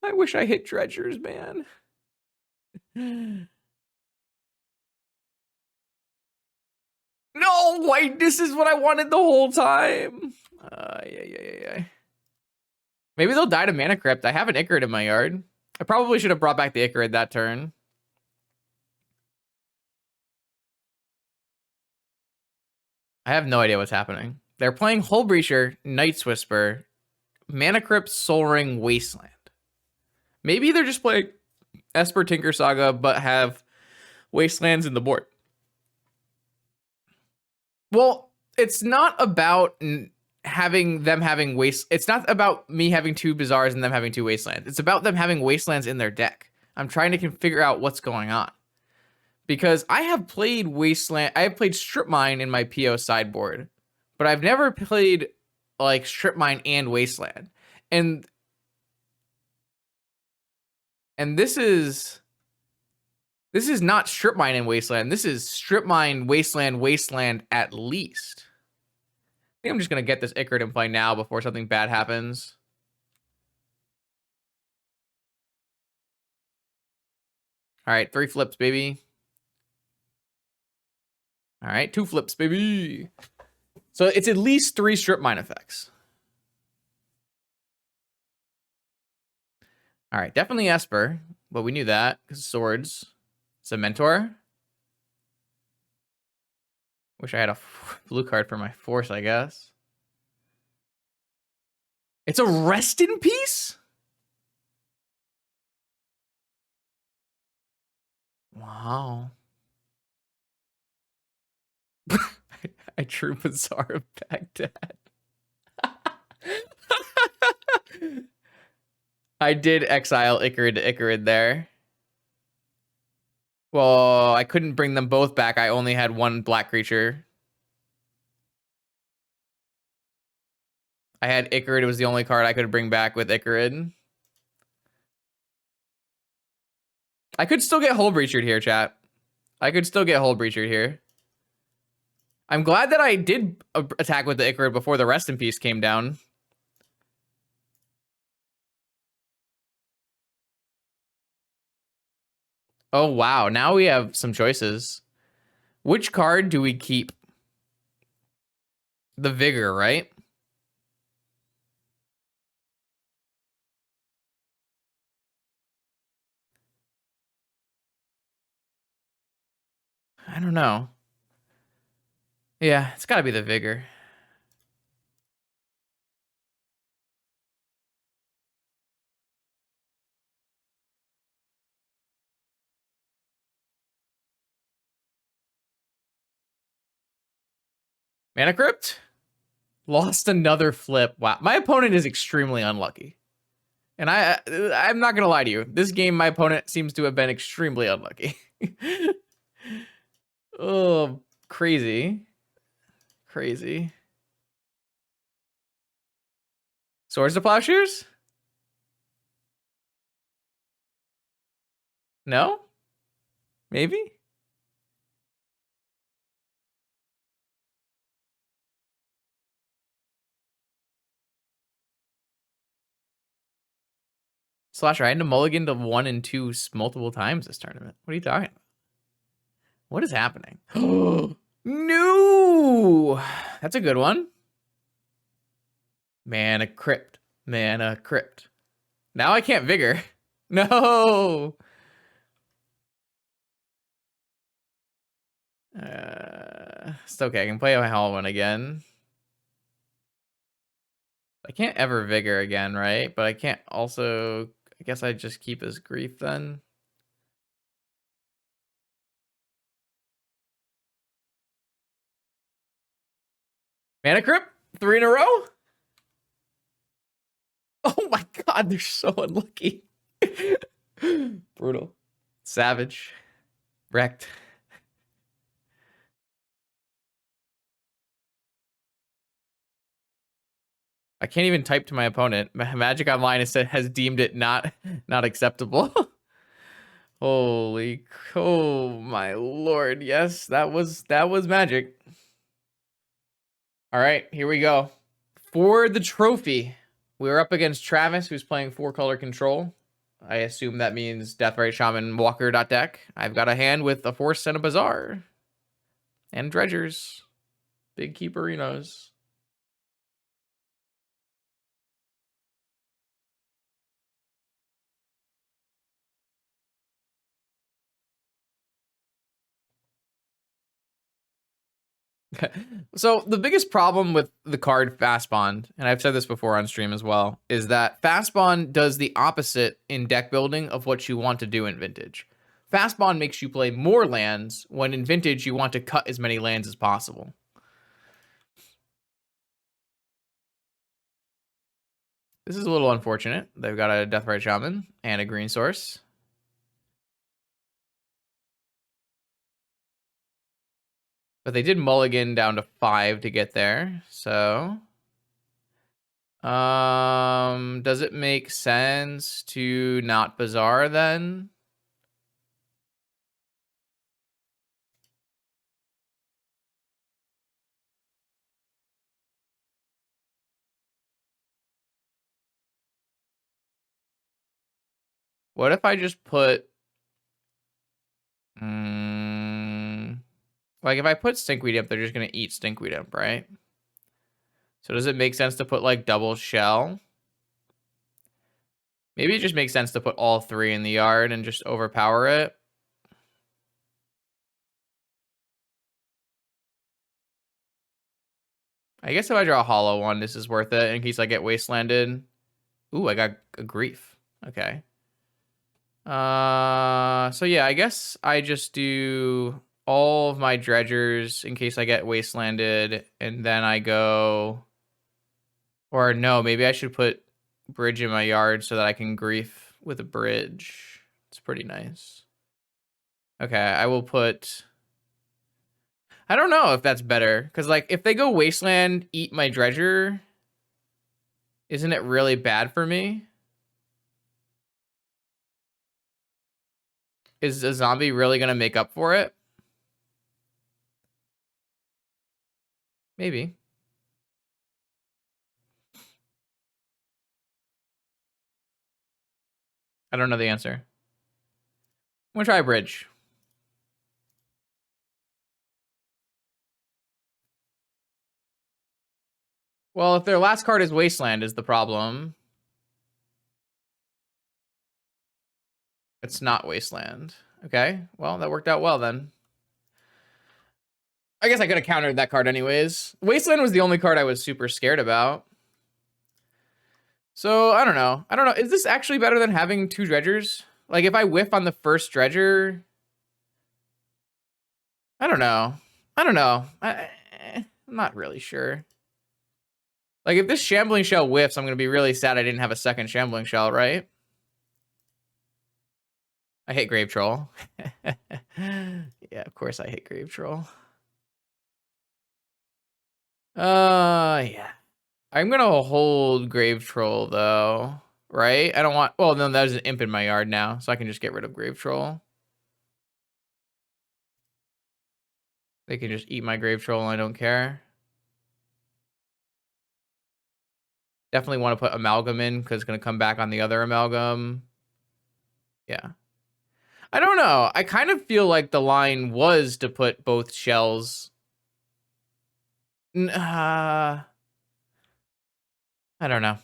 I wish I hit Dredgers, man. No, wait, this is what I wanted the whole time. Yeah. Maybe they'll die to Mana Crypt. I have an Icarid in my yard. I probably should have brought back the Icarid that turn. I have no idea what's happening. They're playing Hullbreacher, Night's Whisper, Mana Crypt, Soul Ring, Wasteland. Maybe they're just playing Esper Tinker Saga, but have Wastelands in the board. Well, it's not about having waste. It's not about me having 2 Bazaars and them having 2 Wastelands. It's about them having Wastelands in their deck. I'm trying to figure out what's going on. Because I have played Wasteland. I have played Strip Mine in my PO sideboard, but I've never played like Strip Mine and Wasteland. And this is not Strip Mine and Wasteland. This is Strip Mine, Wasteland at least. I think I'm just gonna get this Icarid and play now before something bad happens. All right, 3 flips, baby. All right, 2 flips, baby. So it's at least 3 Strip Mine effects. All right, definitely Esper, but we knew that because swords. It's a mentor. Wish I had a blue card for my force, I guess. It's a rest in peace? Wow. I drew Bazaar of Baghdad. I did exile Icarid to Icarid there. Well, I couldn't bring them both back. I only had 1 black creature. I had Icarid. It was the only card I could bring back with Icarid. I could still get Hull Breachered here, chat. I could still get Hull Breachered here. I'm glad that I did attack with the Icarid before the Rest in Peace came down. Oh, wow. Now we have some choices. Which card do we keep? The Vigor, right? I don't know. Yeah, it's got to be the Vigor. Mana Crypt? Lost another flip. Wow. My opponent is extremely unlucky. And I'm not going to lie to you. This game, my opponent seems to have been extremely unlucky. Oh, crazy. Crazy. Swords to Plowshares? No? Maybe? Slasher, I had to mulligan to 1 and 2 multiple times this tournament. What are you talking about? What is happening? No! That's a good one. Mana Crypt. Mana Crypt. Now I can't Vigor. No! It's okay. I can play my Hollow one again. I can't ever Vigor again, right? But I can't also... I guess I just keep his Grief then. Mana Crypt? 3 in a row? Oh my god, they're so unlucky. Brutal. Savage. Wrecked. I can't even type to my opponent. Magic Online has deemed it not acceptable. Holy, oh my lord! Yes, that was magic. All right, here we go. For the trophy, we're up against Travis, who's playing 4-color control. I assume that means Deathrite Shaman Walker deck. I've got a hand with a Force and a Bazaar. And Dredgers. Big Keeperinos. So the biggest problem with the card Fast Bond, and I've said this before on stream as well, is that Fast Bond does the opposite in deck building of what you want to do in Vintage. Fast Bond makes you play more lands, when in Vintage you want to cut as many lands as possible. This is a little unfortunate. They've got a Deathrite Shaman and a green source. But they did mulligan down to 5 to get there, so... does it make sense to not Bazaar then? What if I just put... like, if I put Stinkweed Imp, they're just going to eat Stinkweed Imp, right? So does it make sense to put, like, double Shell? Maybe it just makes sense to put all 3 in the yard and just overpower it. I guess if I draw a hollow one, this is worth it in case I get wastelanded. Ooh, I got a grief. Okay. So yeah, I guess I just do all of my dredgers in case I get wastelanded, and then I go... Or no, maybe I should put bridge in my yard so that I can grief with a bridge. It's pretty nice. Okay, I will put... I don't know if that's better, because like if they go wasteland, eat my dredger, isn't it really bad for me? Is a zombie really going to make up for it? Maybe. I don't know the answer. I'm going to try a bridge. Well, if their last card is Wasteland is the problem. It's not Wasteland. Okay, well, that worked out well then. I guess I could have countered that card anyways. Wasteland was the only card I was super scared about. So, I don't know. Is this actually better than having 2 dredgers? Like, if I whiff on the first dredger... I don't know. I'm not really sure. Like, if this Shambling Shell whiffs, I'm going to be really sad I didn't have a second Shambling Shell, right? I hate Grave Troll. Yeah, of course I hate Grave Troll. Yeah. I'm going to hold Grave Troll, though. Right? I don't want... Well, no, there's an imp in my yard now, so I can just get rid of Grave Troll. They can just eat my Grave Troll and I don't care. Definitely want to put Amalgam in, because it's going to come back on the other Amalgam. Yeah. I don't know. I kind of feel like the line was to put both shells. I don't know.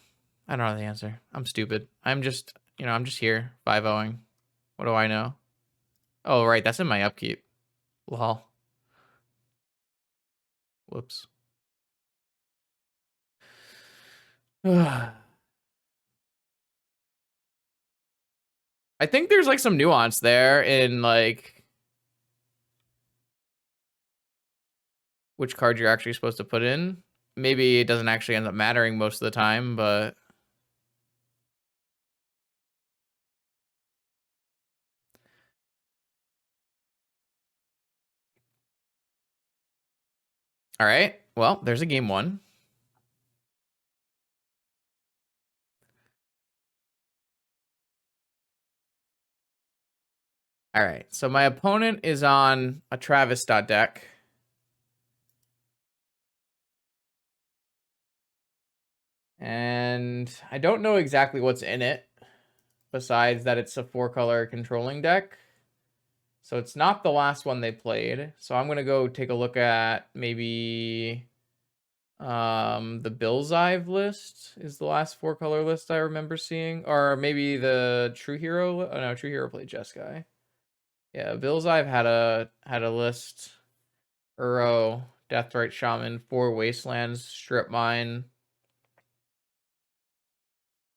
I don't know the answer. I'm stupid. I'm just here 5-0ing. What do I know? Oh, right. That's in my upkeep. Lol. Whoops. I think there's like some nuance there in like which card you're actually supposed to put in. Maybe it doesn't actually end up mattering most of the time, but all right. Well, there's a game 1. All right. So my opponent is on a Travis deck. And I don't know exactly what's in it, besides that it's a 4-color controlling deck. So it's not the last one they played. So I'm going to go take a look at maybe the Billzive list is the last 4-color list I remember seeing. Or maybe the True Hero. Oh, no, True Hero played Jeskai. Yeah, Billzive had a list. Uro Deathrite Shaman, 4 Wastelands, Strip Mine,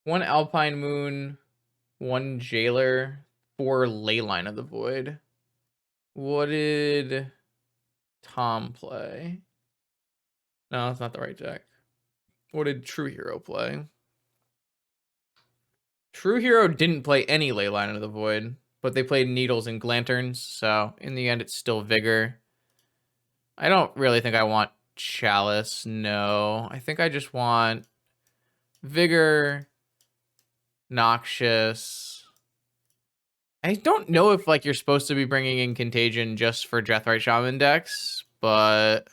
1 Alpine Moon, 1 Jailer, 4 Leyline of the Void. What did Tom play? No, that's not the right deck. What did True Hero play? True Hero didn't play any Leyline of the Void, but they played Needles and Glanterns, so in the end it's still Vigor. I don't really think I want Chalice, no. I think I just want Vigor, Noxious. I don't know if like you're supposed to be bringing in Contagion just for Deathrite Shaman decks, but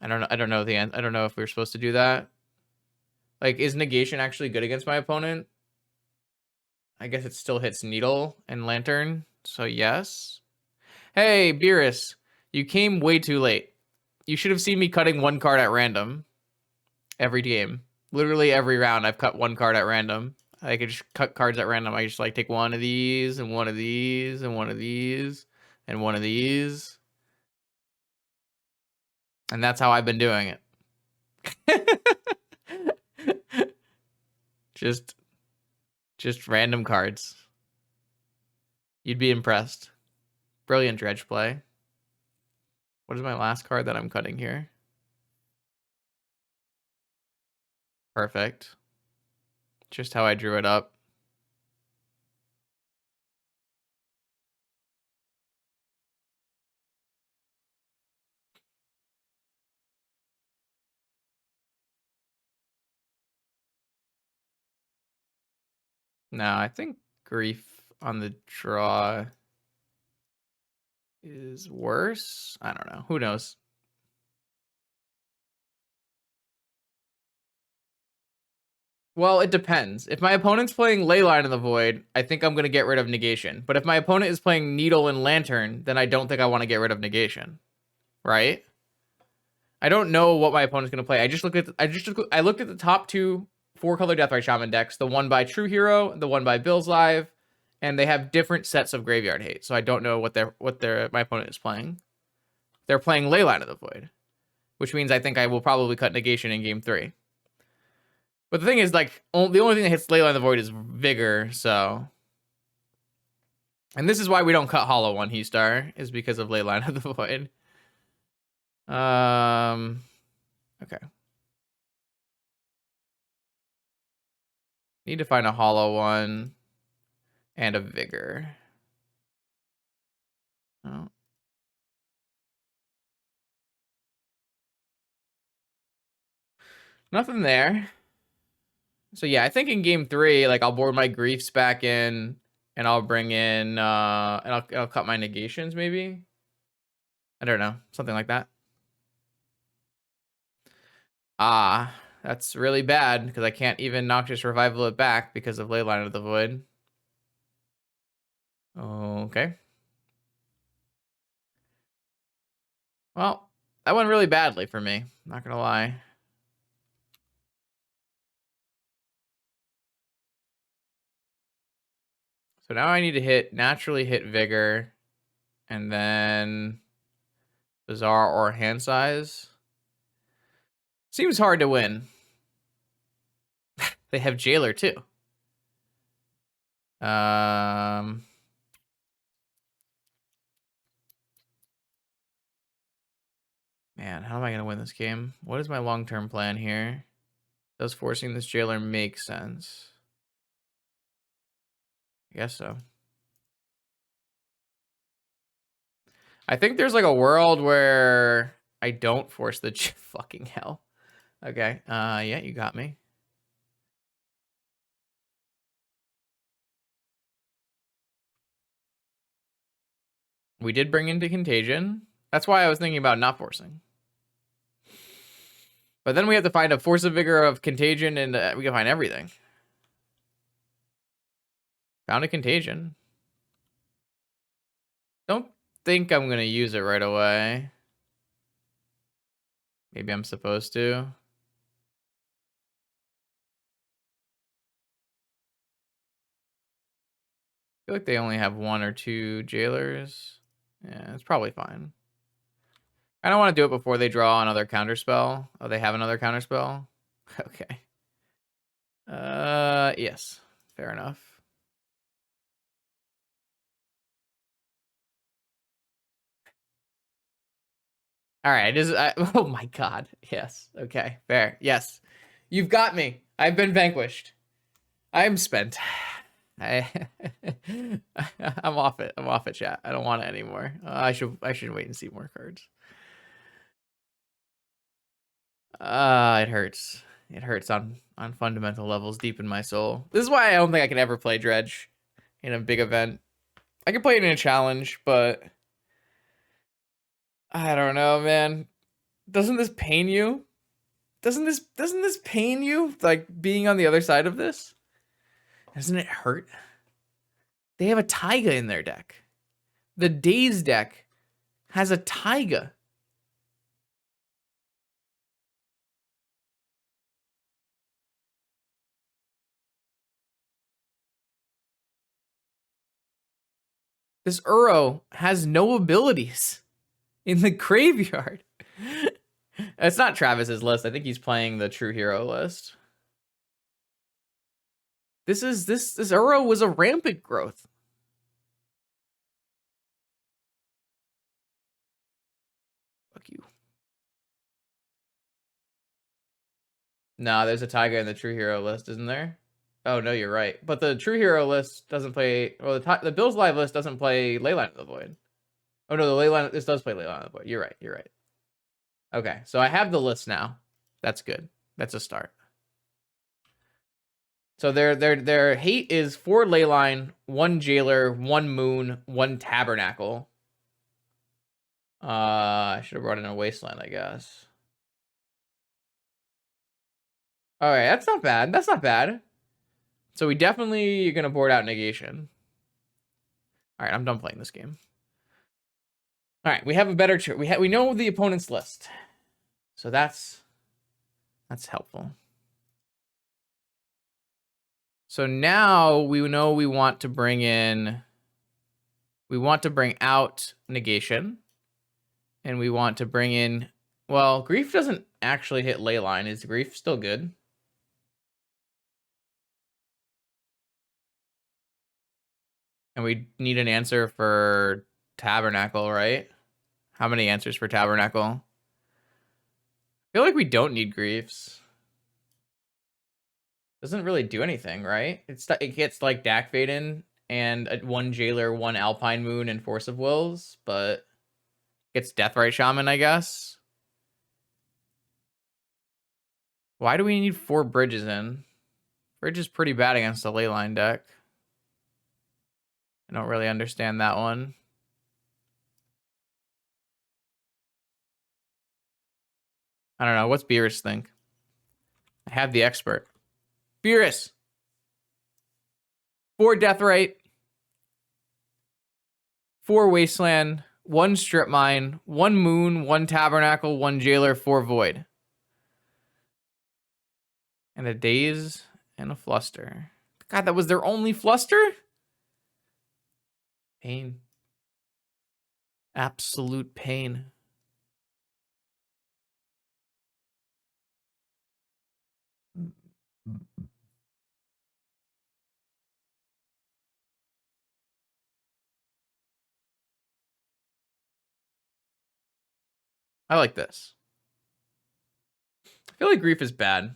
I don't know. I don't know the end. I don't know if we're supposed to do that. Like, is Negation actually good against my opponent? I guess it still hits Needle and Lantern, so yes. Hey, Beerus, you came way too late. You should have seen me cutting 1 card at random every game. Literally every round, I've cut 1 card at random. I could just cut cards at random. I just like take 1 of these and 1 of these and 1 of these and 1 of these. And that's how I've been doing it. Just random cards. You'd be impressed. Brilliant Dredge play. What is my last card that I'm cutting here? Perfect. Just how I drew it up. No, I think Grief on the draw is worse. I don't know. Who knows? Well, it depends. If my opponent's playing Leyline in the Void, I think I'm going to get rid of Negation. But if my opponent is playing Needle and Lantern, then I don't think I want to get rid of Negation. Right? I don't know what my opponent's going to play. I looked at the top 2 4-color Deathrite Shaman decks, the one by True Hero, the one by Bill's Live, and they have different sets of Graveyard Hate. So I don't know what my opponent is playing. They're playing Leyline of the Void, which means I think I will probably cut Negation in game 3. But the thing is, like, the only thing that hits Leyline of the Void is Vigor, so... And this is why we don't cut Hollow 1 He-Star, is because of Leyline of the Void. Okay. Need to find a Hollow 1 and a Vigor. Oh. Nothing there. So yeah, I think in game 3, like, I'll board my Griefs back in, and I'll bring in, and I'll cut my Negations, maybe? I don't know. Something like that. Ah, that's really bad, because I can't even Noxious Revival it back because of Leyline of the Void. Okay. Well, that went really badly for me. Not gonna lie. So now I need to naturally hit Vigor, and then Bazaar or Hand Size. Seems hard to win. They have Jailer too. Man, how am I gonna win this game? What is my long-term plan here? Does forcing this Jailer make sense? I guess so. I think there's like a world where I don't force the fucking hell. Okay. Yeah, you got me. We did bring into Contagion. That's why I was thinking about not forcing. But then we have to find a Force of Vigor of Contagion, and we can find everything. Found a Contagion. Don't think I'm going to use it right away. Maybe I'm supposed to. I feel like they only have 1 or 2 Jailers. Yeah, it's probably fine. I don't want to do it before they draw another counterspell. Oh, they have another counterspell? Okay. Yes. Fair enough. All right. Oh my god. Yes. Okay. Fair. Yes. You've got me. I've been vanquished. I'm spent. I I'm off it. I'm off it, chat. I don't want it anymore. I should wait and see more cards. It hurts. It hurts on fundamental levels deep in my soul. This is why I don't think I can ever play Dredge in a big event. I can play it in a challenge, but I don't know, man. Doesn't this pain you? Doesn't this pain you? Like being on the other side of this? Doesn't it hurt? They have a Taiga in their deck. The Daze deck has a Taiga. This Uro has no abilities in the graveyard. It's not Travis's list. I think he's playing the True Hero list. This Uro was a rampant growth. Fuck you. Nah, there's a Taiga in the True Hero list, isn't there? Oh no, you're right. But the True Hero list doesn't play. Well, the Bills Live list doesn't play Leyline of the Void. Oh no, the Leyline. This does play Leyline of the Void. You're right. You're right. Okay, so I have the list now. That's good. That's a start. So their hate is 4 Leyline, 1 Jailer, 1 Moon, 1 Tabernacle. I should have brought in a Wasteland, I guess. All right, that's not bad. That's not bad. So we definitely are gonna board out Negation. All right, I'm done playing this game. All right, we have a better we know the opponent's list, so that's helpful. So now we know we want to bring in. We want to bring out Negation, and we want to bring in. Well, Grief doesn't actually hit Leyline. Is Grief still good? And we need an answer for Tabernacle, right? How many answers for Tabernacle? I feel like we don't need Griefs. Doesn't really do anything, right? It gets like Dak Faden and 1 Jailer, 1 Alpine Moon, and Force of Wills, but gets Deathrite Shaman, I guess. Why do we need 4 Bridges in? Bridge is pretty bad against the Leyline deck. I don't really understand that one. I don't know. What's Beerus think? I have the expert. Beerus! 4 Deathrite. 4 Wasteland. 1 Strip Mine. 1 Moon. 1 Tabernacle. 1 Jailer. 4 Void. And a Daze and a Fluster. God, that was their only Fluster? Pain. Absolute pain. I like this. I feel like Grief is bad.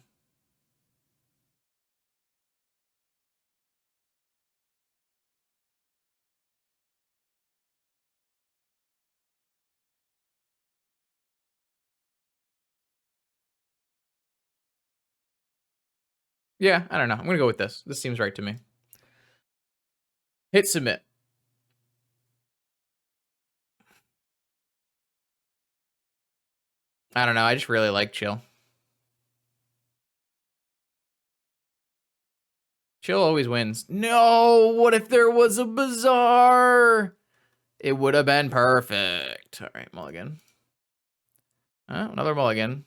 Yeah, I don't know. I'm going to go with this. This seems right to me. Hit submit. I don't know. I just really like Chill. Chill always wins. No, what if there was a Bazaar? It would have been perfect. All right, Mulligan. Oh, another Mulligan.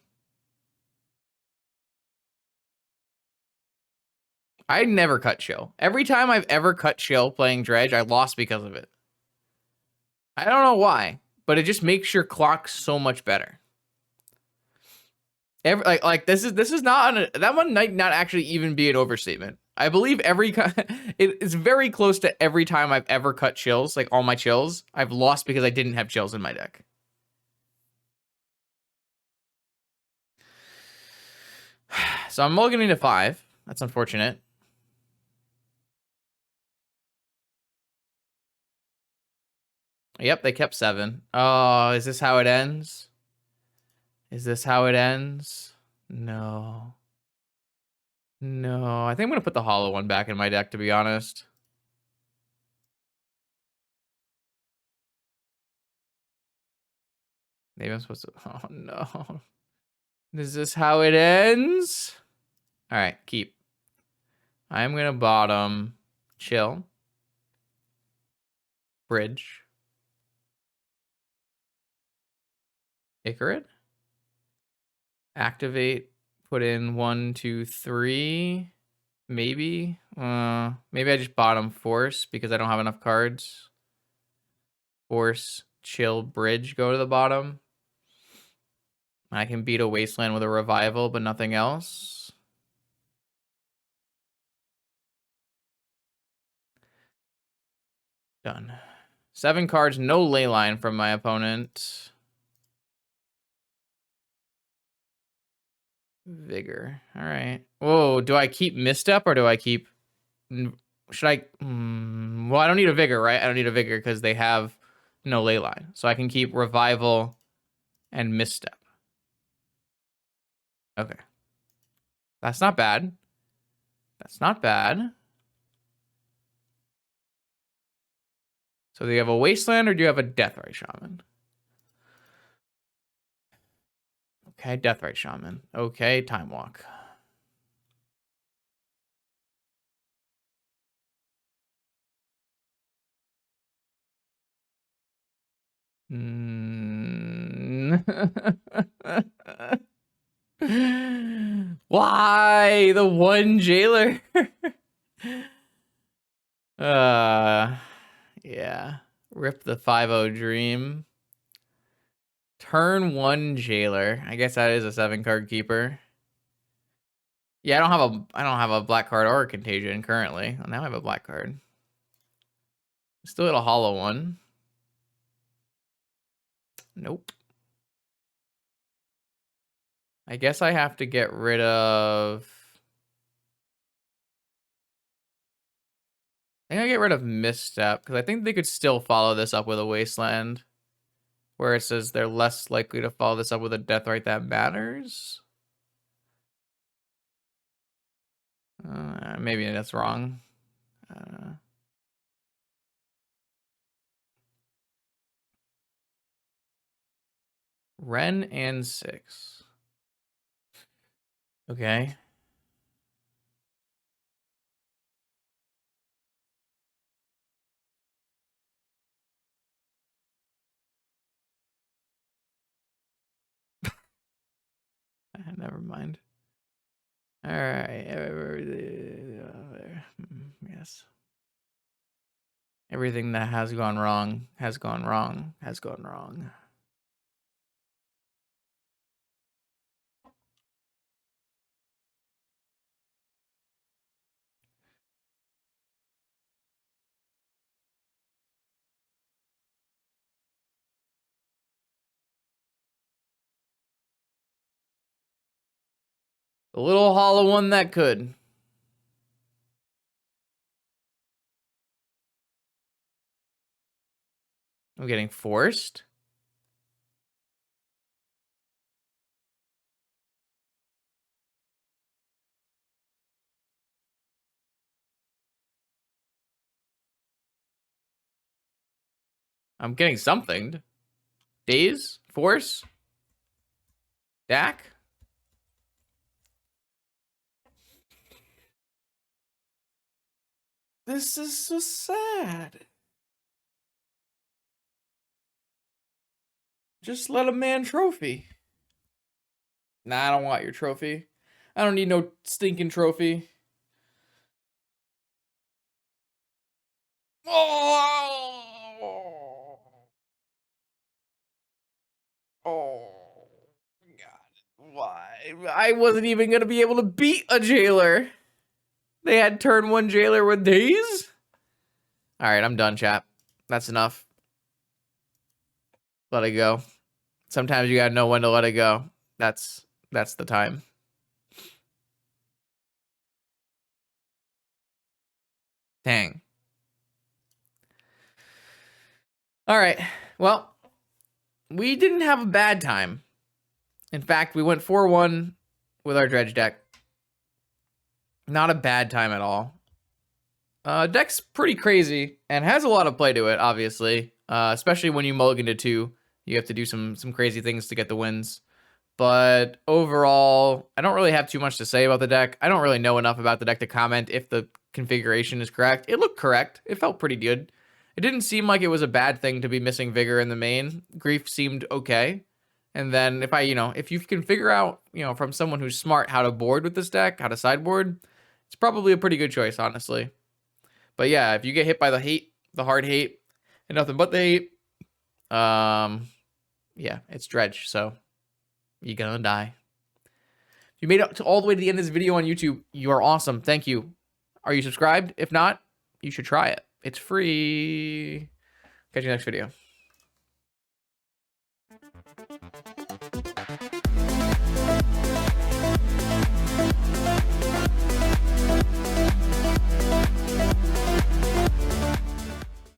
I never cut Chill. Every time I've ever cut Chill playing Dredge, I lost because of it. I don't know why, but it just makes your clock so much better. This is not that one might not actually even be an overstatement. I believe it's very close to every time I've ever cut chills, like all my chills, I've lost because I didn't have chills in my deck. So I'm mulliganing to 5. That's unfortunate. Yep, they kept 7. Oh, is this how it ends? Is this how it ends? No. No, I think I'm going to put the hollow one back in my deck, to be honest. Maybe I'm supposed to... Oh, no. Is this how it ends? All right, keep. I'm going to bottom, chill, bridge, Icarid, activate, put in 1, 2, 3, maybe. Maybe I just bottom force because I don't have enough cards. Force, chill, bridge, go to the bottom. I can beat a wasteland with a revival, but nothing else. Done. 7 cards, no ley line from my opponent. Vigor. All right. Whoa, do I keep misstep or do I keep... Should I... well, I don't need a vigor, right? I don't need a vigor because they have no ley line. So I can keep revival and misstep. Okay. That's not bad. That's not bad. So do you have a wasteland or do you have a Deathrite Shaman? Okay, Deathrite Shaman. Okay, Time Walk. Why? The one jailer? Yeah. Rip the 5-0 dream. Turn 1 jailer. I guess that is a 7-card keeper. Yeah, I don't have a black card or a contagion currently. Oh, now I have a black card. Still got a hollow one. Nope. I guess I have to get rid of... I think I get rid of Misstep, because I think they could still follow this up with a Wasteland. Where it says they're less likely to follow this up with a Deathrite that matters. Maybe that's wrong. Ren and 6. Okay. Never mind. All right. Yes. Everything that has gone wrong has gone wrong has gone wrong. The little hollow one that could. I'm getting forced. I'm getting something. Daze? Force? Dak? This is so sad. Just let a man trophy. Nah, I don't want your trophy. I don't need no stinking trophy. Oh! I wasn't even going to be able to beat a jailer. They had turn 1 jailer with daze. All right, I'm done, chat. That's enough. Let it go. Sometimes you got to know when to let it go. That's the time. Dang. All right. Well, we didn't have a bad time. In fact, we went 4-1 with our Dredge deck. Not a bad time at all. Deck's pretty crazy and has a lot of play to it, obviously. Especially when you mulligan to 2. You have to do some crazy things to get the wins. But overall, I don't really have too much to say about the deck. I don't really know enough about the deck to comment if the configuration is correct. It looked correct. It felt pretty good. It didn't seem like it was a bad thing to be missing Vigor in the main. Grief seemed okay. And then if you can figure out, from someone who's smart how to board with this deck, how to sideboard, it's probably a pretty good choice, honestly. But yeah, if you get hit by the hate, the hard hate, and nothing but the hate, yeah, it's Dredge, so you're gonna die. If you made it all the way to the end of this video on YouTube, you are awesome. Thank you. Are you subscribed? If not, you should try it. It's free. Catch you next video.